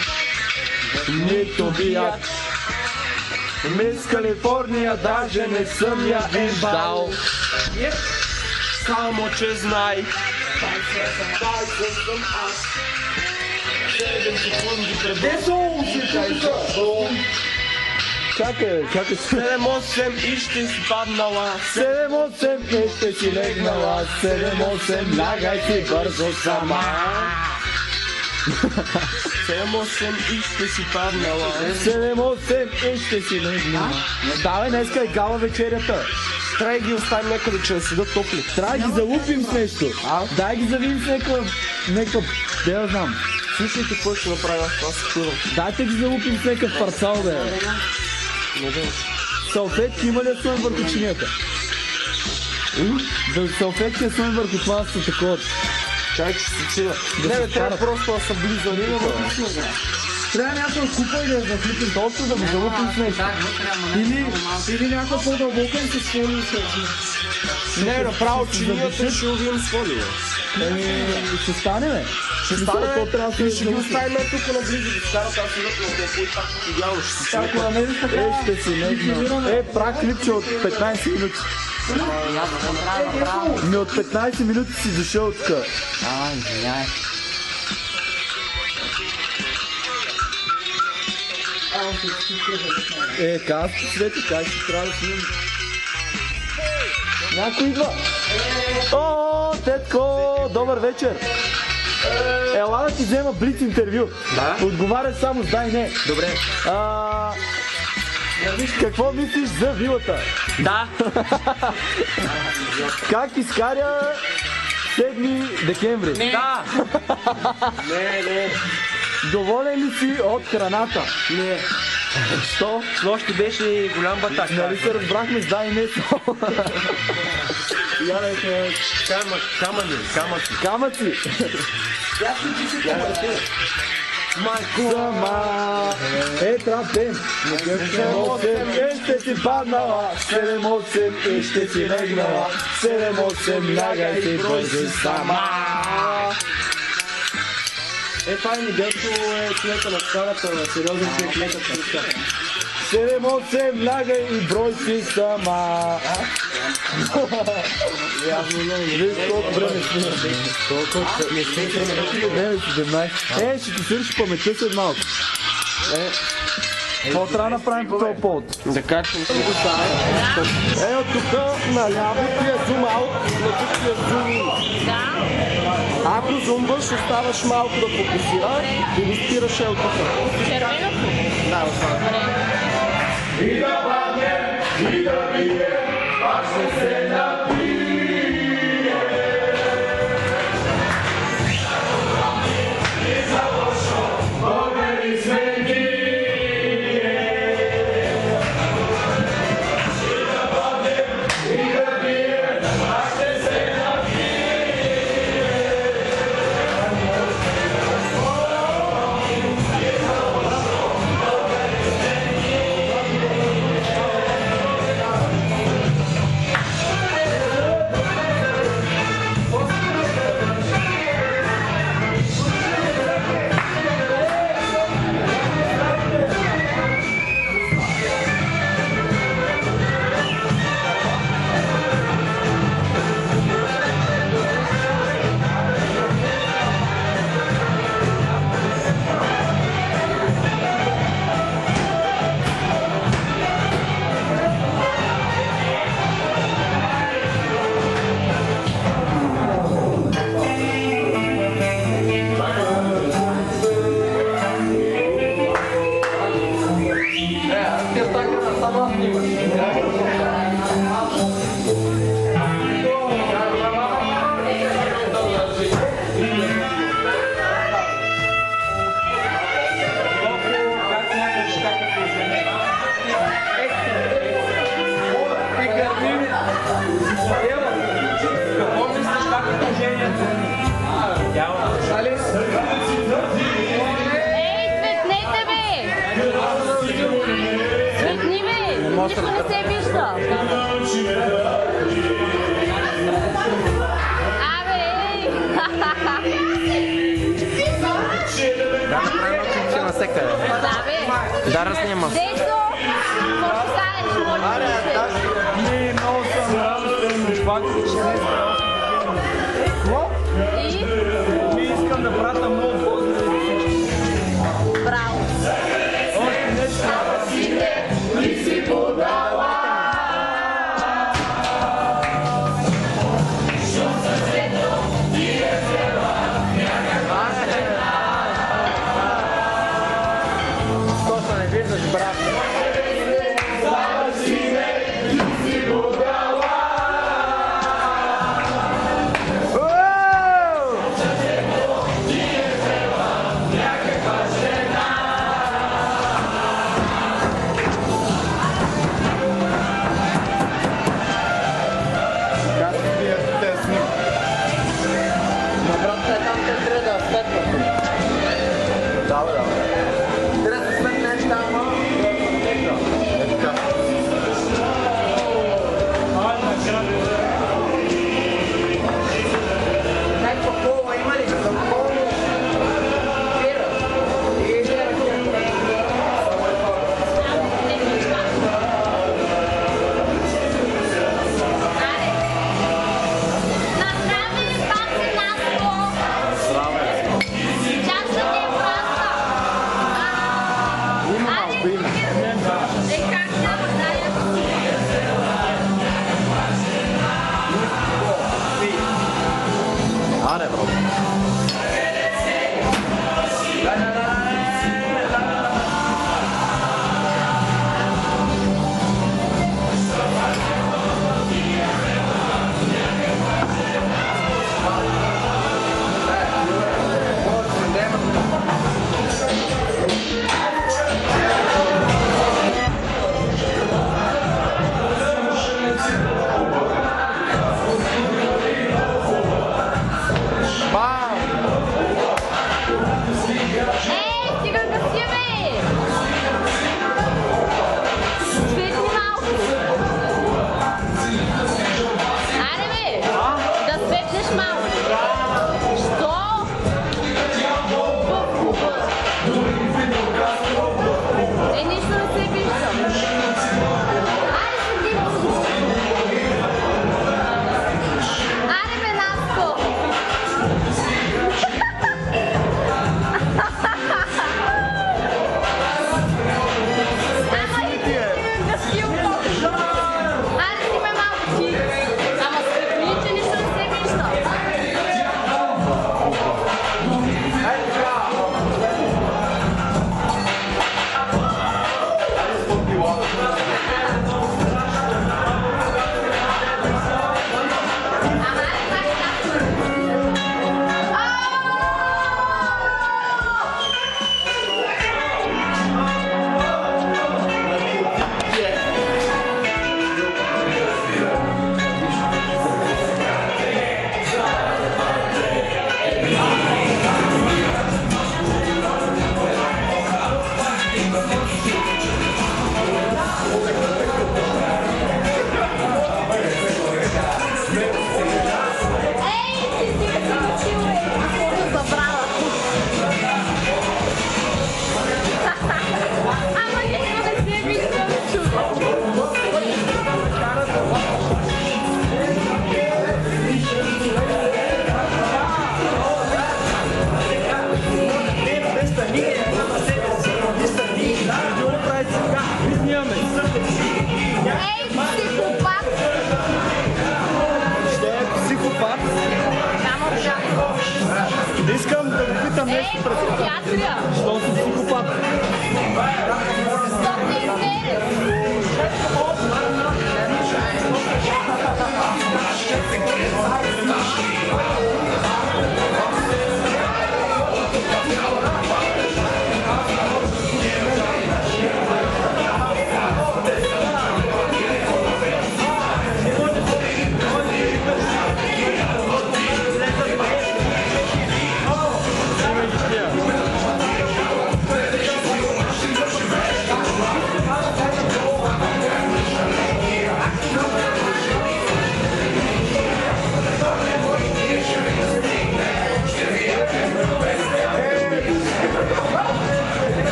нито бият. Мис Калифорния, даже не съм я виждал. Само че знай. Чакай, 7-8 и ще си паднала. 7-8 и ще си легнала. 7-8 лягай си бързо сама. 7-8 и ще си паднала. 7-8 и ще си легнала. Давай, днеска е гала вечерята. Трябва да ги оставим някъде, че да седат топли. Трябва да ги залупим с нещо. Дай ги завим с някакъв... Де да знам. Слушайте, какво ще направя аз това спирам. Дайте ги залупим с някакъв парцал, бе. Салфетки има ли да върху чинията? Да салфетки да сме върху това са такова. Чай, че се цива. Не, трябва просто да са близани. Трябва някаква купа и да я зафлипим. Точно да го залупим с нещо. Или някаква по-дълбока и се своли. Не, направо чинията ще увием с фолия. Ще стане, бе. Ще стане, и ще ги оставим тук наблизо, да скарат аз седат на толкова и пак идеално ще си Ще си легна. Прах клипче от 15 минути. И аз какво трябва да направя? Ми от 15 минути си дошъл тук. Извиняй. Казах ти, Свети, как ще трябва да снимам? Някой идва! О, Тетко, добър вечер! Ела да ти взема блиц интервю. Да? Отговаря само с да и не. Добре. Какво мислиш за вилата? Да. Как изкаря 7 декември? Да. Не. Доволен ли си от храната? Не. Що? Снощи беше голям батак. Нали се разбрахме с да и не? Камъци. Майко. Сама. Трапем. 7-8 ще си паднала. 7-8 ще си легнала. 7-8 лягайте бързи сама. Това е Мигелчо, човека на скалата, сериозен човек, лекът на скалата. 7-8 лягай и брой си сама. Виж колко време снимаш. Не, 17. Ще ти свърши паметта след малко. Какво трябва да направим по този повод? Да качвам се. От тук наляво ти е зум аут, на тук ти е зум ин. Да. Ако зумваш, оставаш малко да фокусира и го спираш от тук. Червеното? Да, остава. И да падне, и да бие, пак ще се напие. И за лошо, българи сме ние. И да падне, и да бие, пак ще се напие. Светнете бе! Светни бе! Нищо не се вижда. Абе, ей! Да бе! Да, разснимам. Дето! Може да станеш, може да се. Не, много съм радостен, факт, че не И? не искам да прата много поздрави. Браво! Още нещо. Точно не виждаш, брат. питам нещо пред това. Що си психопат?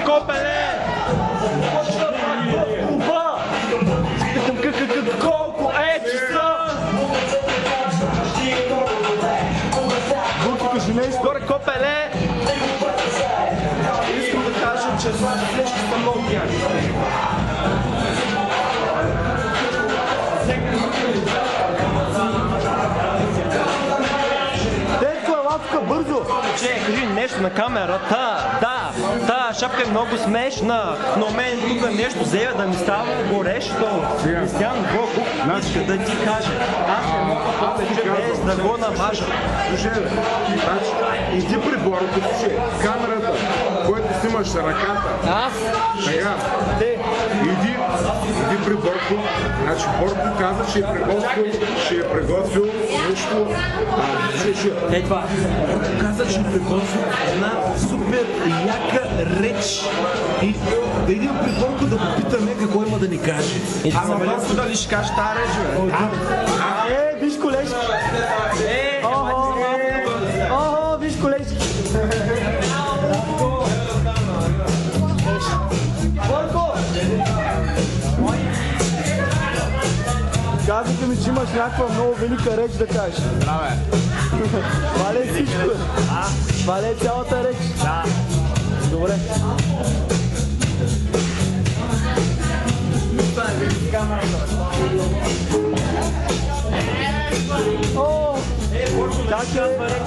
Копеле! Колко часа? Горе копеле! Искам да кажа, че всички са много пияни. Бързо! Че, кажи нещо на камерата. Да, тази шапка е много смешна, но мен тук нещо вземе да ми става горещо. Кристиян Богов иска да ти каже. Аз не мога да пече без да го намажа. Слушай, значи, иди при Борко, слушай, камерата, който снимаш ръката. Аз? Така, иди при Борко, значи Борко каза, че е приготвил нещо. Ей това, Борко каза, че е приготвил една супер яка реч. И да идем при Борко да го питаме какво има да ни каже. Ама Борко дали ще каже тази реч, бе? Виж колежки! Виж колежки! Борко! Казаха ми, че имаш някаква много велика реч да кажеш. Браве! Това ли е всичко? Това ли е цялата реч? Да. Добре.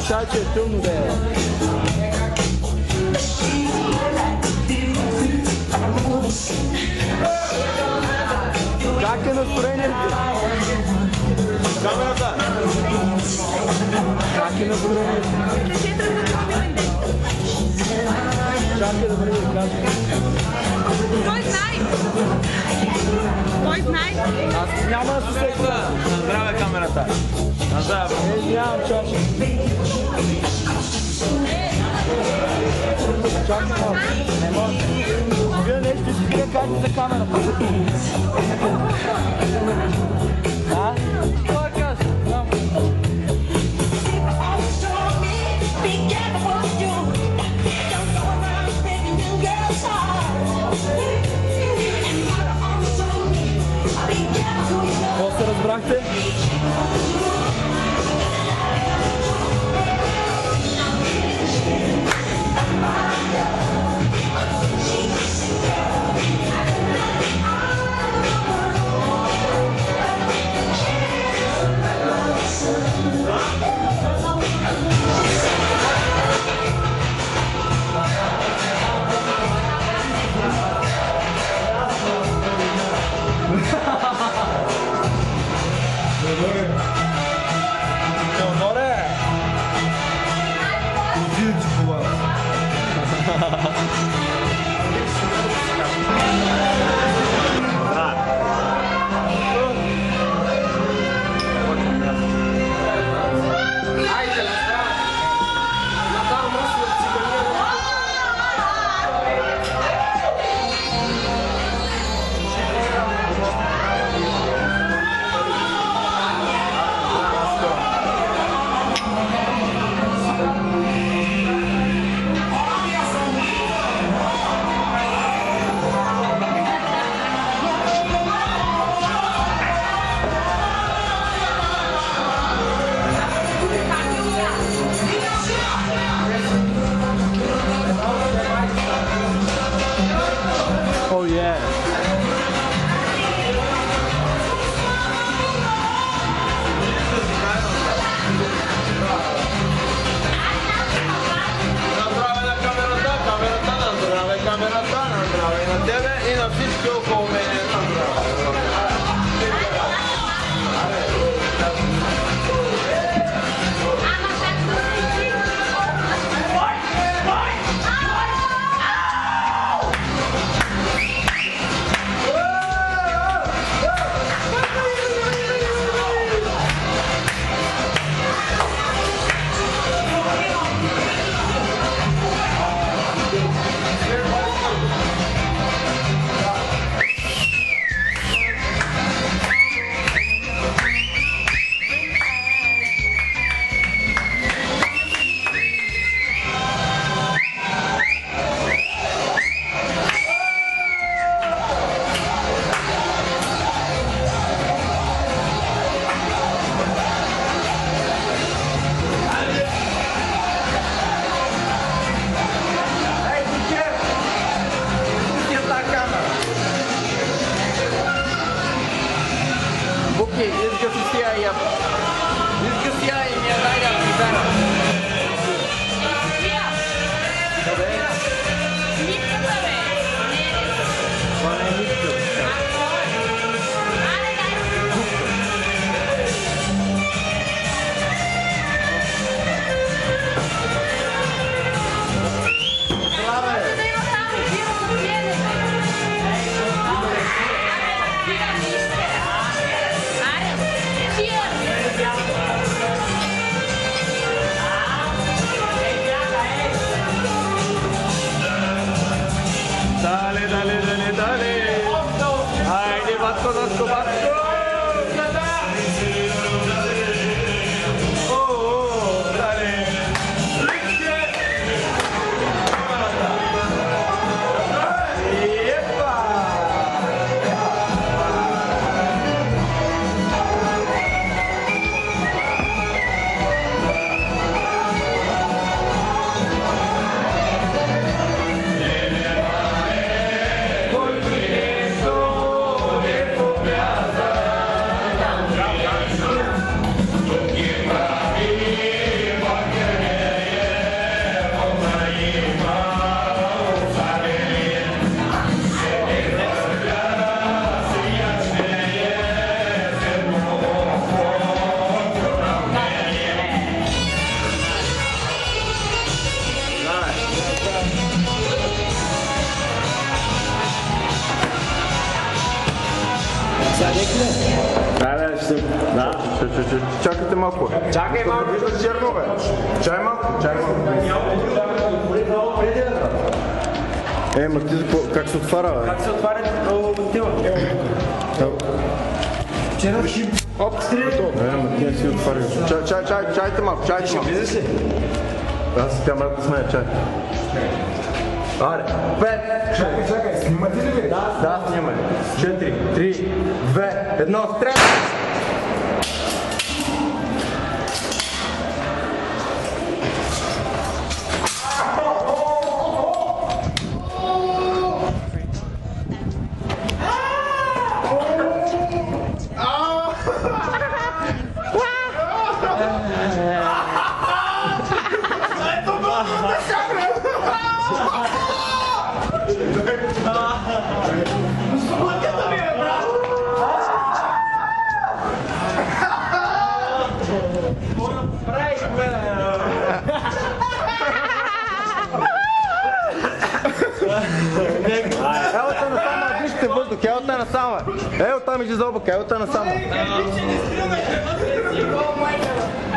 Чакай, е тъмно да е. Как е настроението? Камерата! Как е настроението? Чакай да бъде да кажа. Кой знае? Кой знае? Аз няма да се сетя. Здраве камерата. Здраве. Нямам чаша. Чакай малко. Не може. Вие нещо искате да кажете за камерата. А? Това кажа. Какво се разбрахте? И на всички около мене. Чакайте малко. Чакай малко. Виждаш черно, бе. Чай малко, чай малко. Ма ти как се отваря, бе? Как се отваря отива? Вчера си... Оп, ма ти не си отварил. Чайте малко, чайте малко. Влизаш ли? Аз камерата сме, чай. Аре, 5. Чакай, снимате ли ви? Да, снимай. 4, 3, 2, 1, стрел! Елата насама! Ел там иди за облака, елата насама!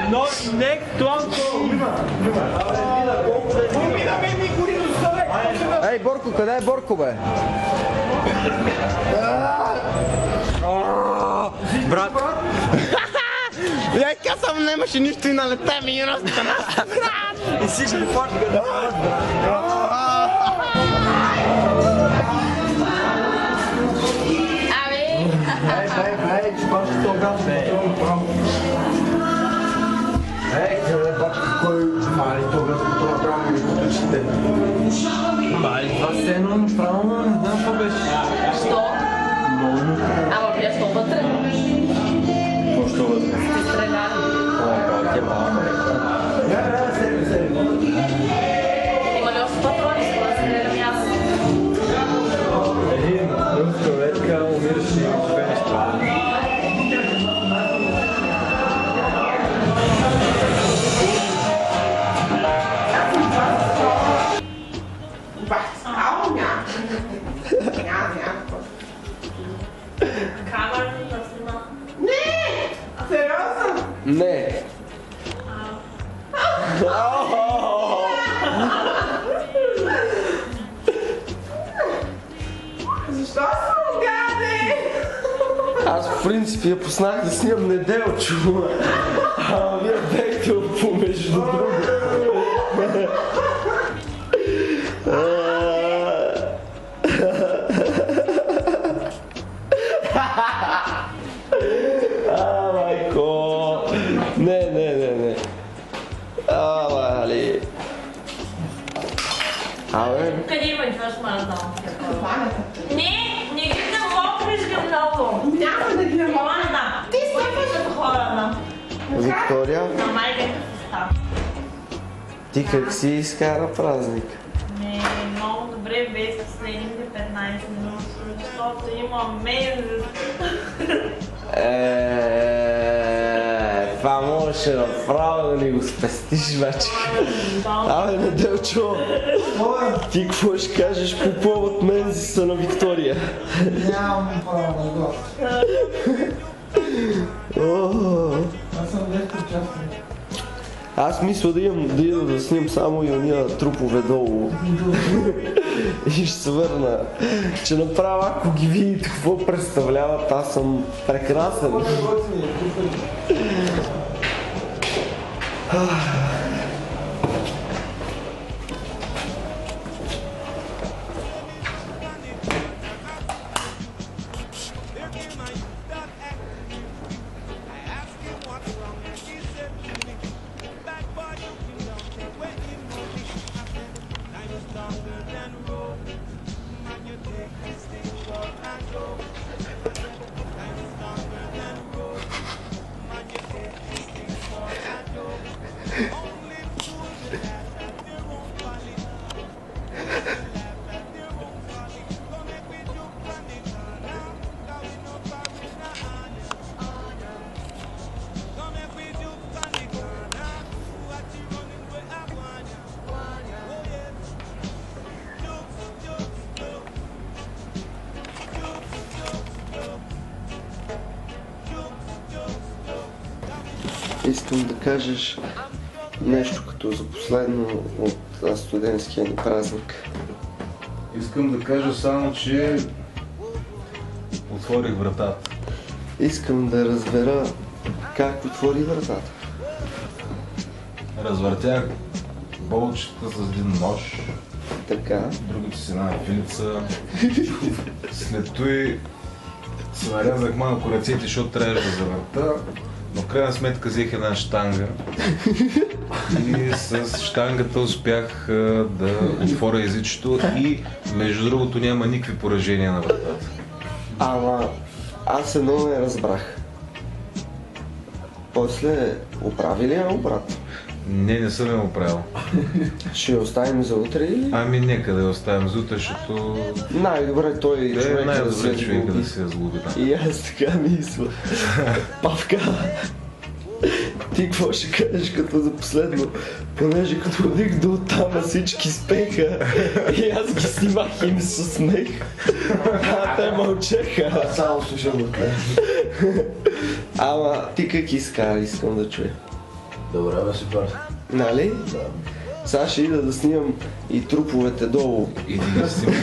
Но, next one Ей, Борко, къде е Борко, бе? Брат! Я казвам, нямаше нищо и налета ми и разтана. И си го почва. Ей, че баш ще ограм, къде баш кой мали тогава като направим и поточите? Мали, това се едно направо, не знам какво беше. Що? Ама вие сте вътре? Какво ще вътре? Сте стреляли. О, ти малко. Има ли още патрони? С това се гледам аз. Не. Защо съм гаде? Аз в принцип я познах да снимам Неделчо, а вие бехте помежду друго. Майко! Не. Вали. Абе? Къде има идваш маратон? Не гледам мокриш ги много. Няма да ги Не намога. знам. Ти слушаш хора Виктория, на майка става. ти как си изкара празник? Не, много добре без последните 15 минути, защото има месец. Това можеше направо да ни го спестиш вече. Абе, Неделчо, ти какво ще кажеш по повод мензиса на Виктория? Нямам право на го. Аз съм леко участник. Аз мисля да ида да снимам само и ония трупове долу. И ще се върна. Че направо, ако ги видите какво представляват, аз съм прекрасен. Искам да кажеш нещо като за последно от студентския ни празник. Искам да кажа само, че отворих вратата. Искам да разбера как отвори вратата. Развъртях болчета с един нож, Така. другите с една вилица. След той се нарязах малко ръцете, защото трябваше да завърта. Но в крайна сметка взех една щанга и с щангата успях да отворя езичето и между другото няма никакви поражения на вратата. Ама аз едно не разбрах. После оправи ли я обратно? Не съм я оправил. Ще я оставим за утре или? Ами нека да я оставим за утре, защото Най-добре той човек да най-добре се човека да сглоби. се я сглоби. Да. И аз така мисля. Павка, ти какво ще кажеш като за последно? Понеже като ходих до оттама всички спеха и аз ги снимах и ми се смех. А те мълчеха. Само слушам откле. Ама ти как изкара, искам да чуя. Добре, бе, супер. Нали? Да. Сега ще ида да снимам и труповете долу. И да снимам.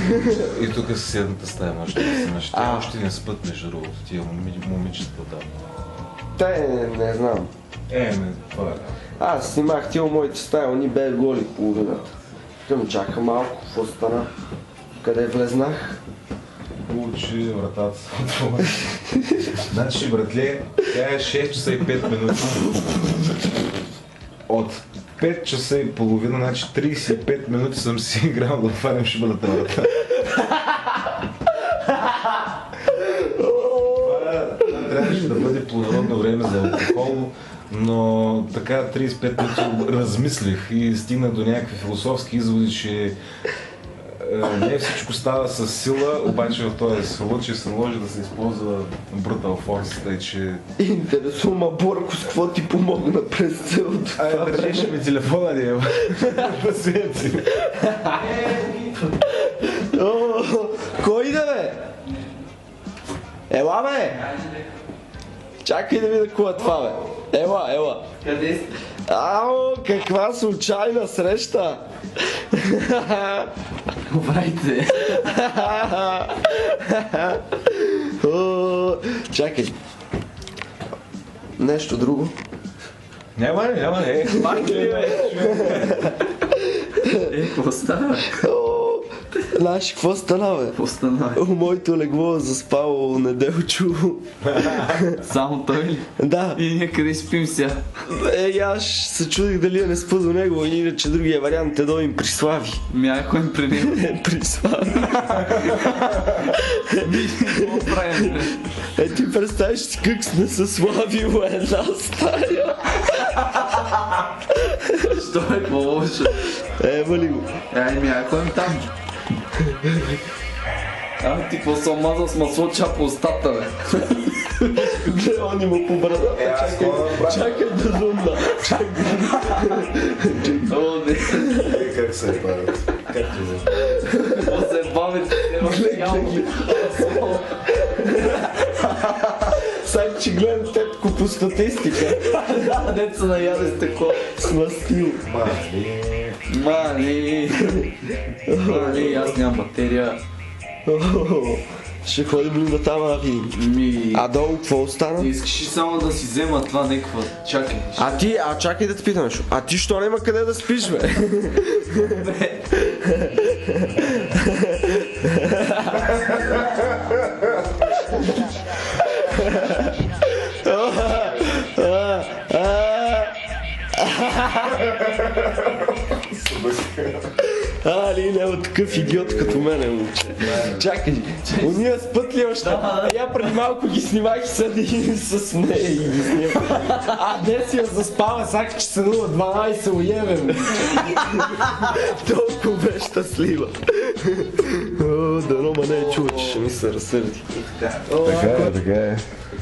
И тук съседната стая може да снимаш. Те А. още не спът между другото, тия момичета там. Те не знам. Това е. Аз снимах тия моите стаи, они бе голи половината. Към чака малко, какво стана? Къде влезнах? Получи вратата се отвори. Значи, братле, тя е 6 часа и 5 минути. От 5 часа и половина, значи 35 минути съм си играл да отварям шибаната врата. Това трябваше да бъде плодородно време за алкохол, но така 35 минути размислих и стигнах до някакви философски изводи, че не всичко става с сила, обаче в този случай се наложи да се използва Brutal Force, тъй че... Интересува Борко с какво ти помогна през цялото това време. Държеше ми телефона ли е? Пасиенци. Кой да бе? Ела бе! Чакай да видя кога това, бе. Ела. Къде си? Ао, каква случайна среща! Обрайте. О, чакай. Нещо друго. Няма ли? Пак ли, бе? Какво става? Знаеш, какво стана, бе? Какво стана? Моето легло е заспало Неделчо. Само той ли? Да. И ние къде спим сега? Аз се чудих дали не спа до него, иначе другия вариант е да им при Слави. Ай, ходим при него. При Слави. Какво правим, бе? Ти представиш си как сме се славила една стая. Що е по-лошо? Вали го. Ай, ходим там. Ти какво се омазал с масло чапа устата, бе? Гледа, он има по брадата. Чакай да зумна. О, не. Как се е правят? Как ти знам? Какво се е бавите? Сега, че гледам тетко по статистика. Деца наяде с тако. С мастил. Мани, аз нямам батерия. Ще ходим ли на там да видим? А долу какво остана? Искаш ли само да си взема това неква? Чакай. Чакай да те питам нещо. А ти що няма къде да спиш, бе? Ли няма такъв идиот като мене, момче. Чакай, уния спът ли още? Я преди малко ги снимах и седи и се смее и ги снимах. Днес я заспава, сака, че се 0-12 уебе, толкова бе щастлива. Дано ма не е чува, че ще ми се разсърди. Така е.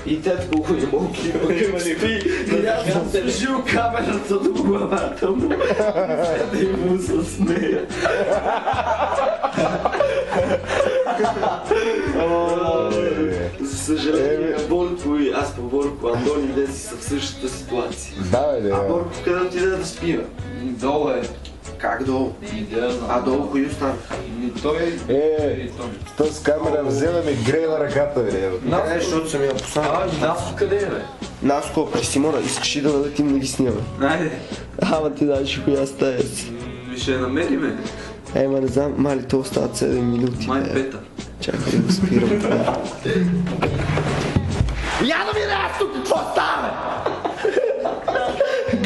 И тетко го има оклива, спи, и аз съм държил камерата до главата му, да и му се смея. За съжаление, Борко и аз по Борко, Андони и Деси са в същата ситуация. А Борко къде отиде да спи, бе? Долу е. Как долу? Долу кои останаха? Той С камера взема ми грейла ръката, бе. Не, защото съм я посадил. Насо къде е, бе? Наско, при Симона, искаш ли да налетим да ги снимаме? Найде. Ама ти знаеш коя стая си. Ще я намериме. Ма не знам, мали то остават 7 минути. Май пета. Чакай да го спирам това. Я да видя аз тук какво става, бе!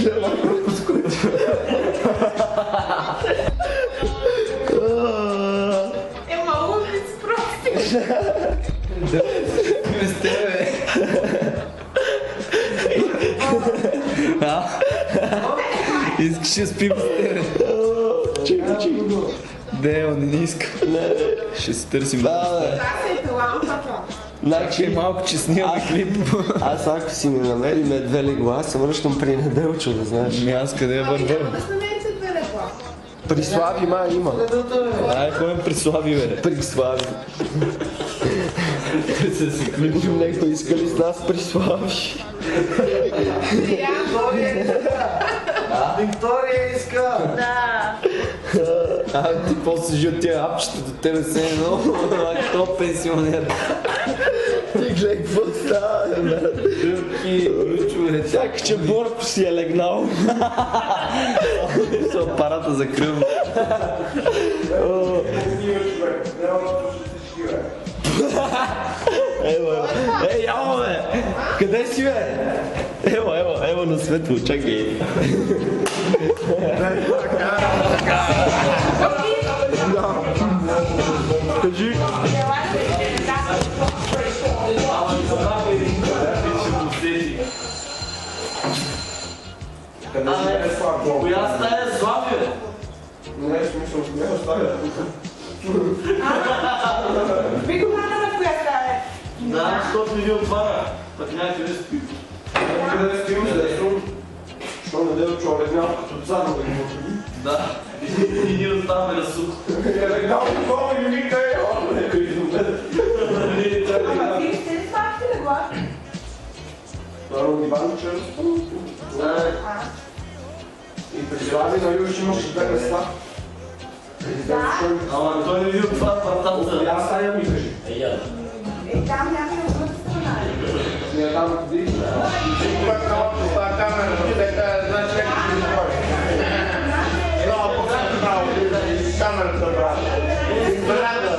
Гледам го скочи. Мало ли си прости. Не сте, бе. Искаш да спим с тебе? Чакай. Не иска. Ще си търсим. Това се е лампата. Значи, Малко, че снимаме клип. аз ако си ми намерим 2 легла, аз се връщам при Неделчо, да знаеш. Аз къде я вървам? Да снимете 2 легла. При Слави има. Ходим при Слави, бе. При Слави. Някой иска ли с нас при Слави? Виктория иска! Да. Ти после жил тия апчета до тебе се едно. Кто пенсионер? Ти гледай какво става, бе. Сяка, че Борко си е легнал. С апарата за кръв. Ямо, бе! Къде си, бе? Ево на светло, чакай. Кажи. Коя стая е Слави, бе? Не, смисъл, коя стая? Би го хванала в коя стая? Да, защото не ви отваря. Пък някъде спи. Къде спим, що Неделчо легнал като цар да ги отвори? Да. И ние оставаме на сух. Легнал такова и вика Ама ти ще ли спахте легла? от Иван Чаров. И преди Лави на Юж имаше две места. Ама той не ви от това партата. Аз стая ми кажи. Там някъде от другата страна. Не, там къде? Когато това камера, тека, значи някак ще изгори. Много по-късно право, камерата брат. Брада.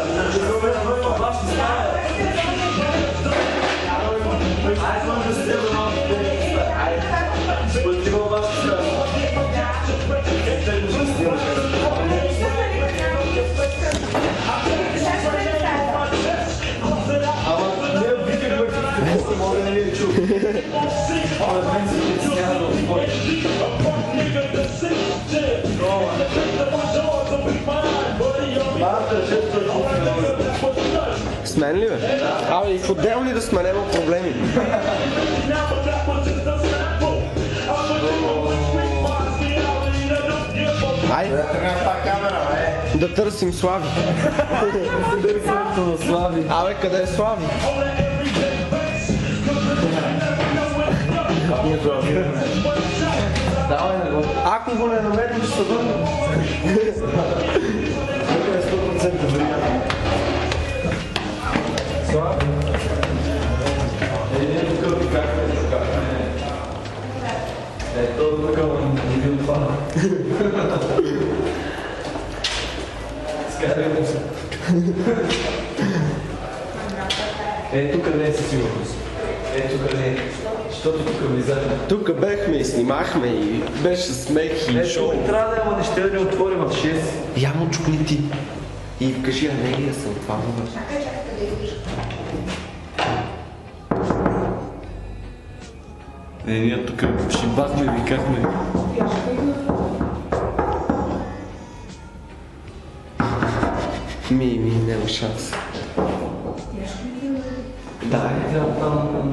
С мен ли бе? Абе и в отделни да сме, няма проблеми. Айде да търсим Слави. Абе къде е Слави? Ако го не намерим, ще се върнем. Слави? Ето такова не бил това. Скарай му се. Ето къде е със сигурност. Ето къде е. Защото тук влизаме. Тук бехме и снимахме и беше смех и шоу. Ето трябва да има неща да ни отворим в 6. Ямо чукни ти. И кажи Анелия съм това. Ние тук шибахме, викахме. Няма шанс. Да, трябва там.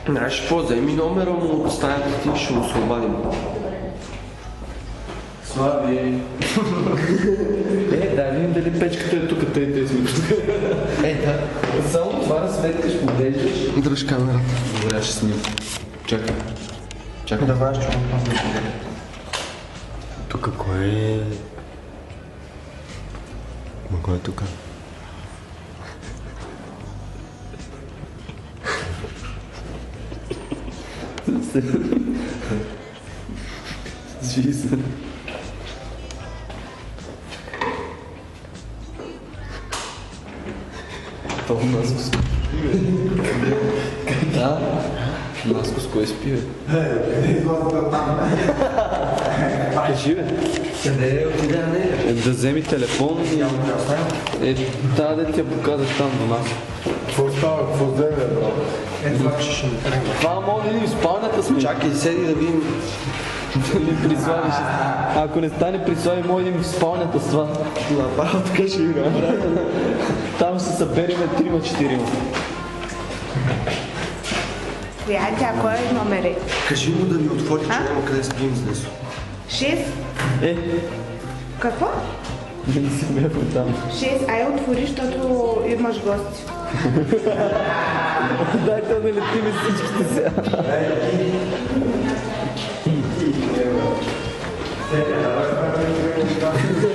Знаеш какво, вземи номера му от стаята ти, ще го освободим. Слави. Дай видим дали печката е тук, тъй сме тук. Да. Само това сметкаш, поглеждаш. Дръж камерата. Добре, ще снимам. Чакай. Чакай да знаеш, че Тук кое е... Ма кой е тук? Jesus. Това у нас го спи. Да, у нас го с кое спи, бе? Кажи, бе. къде е отиде Анелия? Да вземи телефон и... Трябва да ти я покажеш там до нас. Какво става? Какво вземе, бро? Това може да видим спалнята сме. Чакай, седи да видим. Дали прислави ще... Ако не стане прислави, може да видим в спалнята с това. Направо така ще ви направя. Там ще се събериме 3-4. Коя кой е номер е? Кажи му да ни отвори, че няма къде спим с Десо. 6? Какво? Не си бяхме там. 6, ай отвори, защото имаш гости. Дайте да летим всичките сега.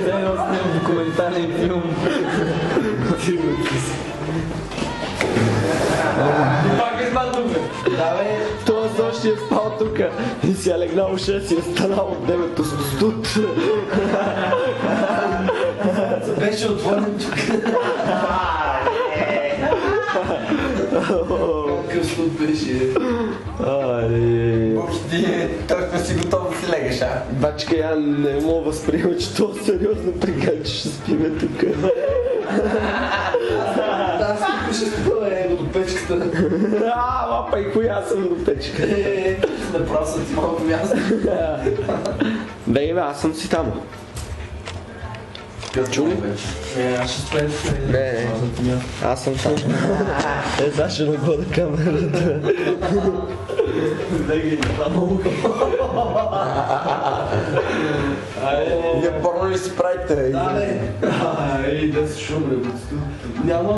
Дай да снимам документален филм. Пак е спал тук. Да бе, това също е спал тук. И си е легнал 6 и е станал от 9 с студ. Беше отворен тук. Какъв студ беше? Ти точно си готов да си легаш, а? Бачка, я не мога възприема, че това сериозно преган, че ще спиме тук. Аз тук ще спила его до печката. Лапа и коя съм до печка. Направо съм ти малко място. Бе, аз съм си там. Чу ли? Аз ще спрем. Не, аз съм там. Сега ще наглода камерата. Дай ги, това много хубаво. Вие порно ли си правите? Да, бе. Да се шумре. Няма.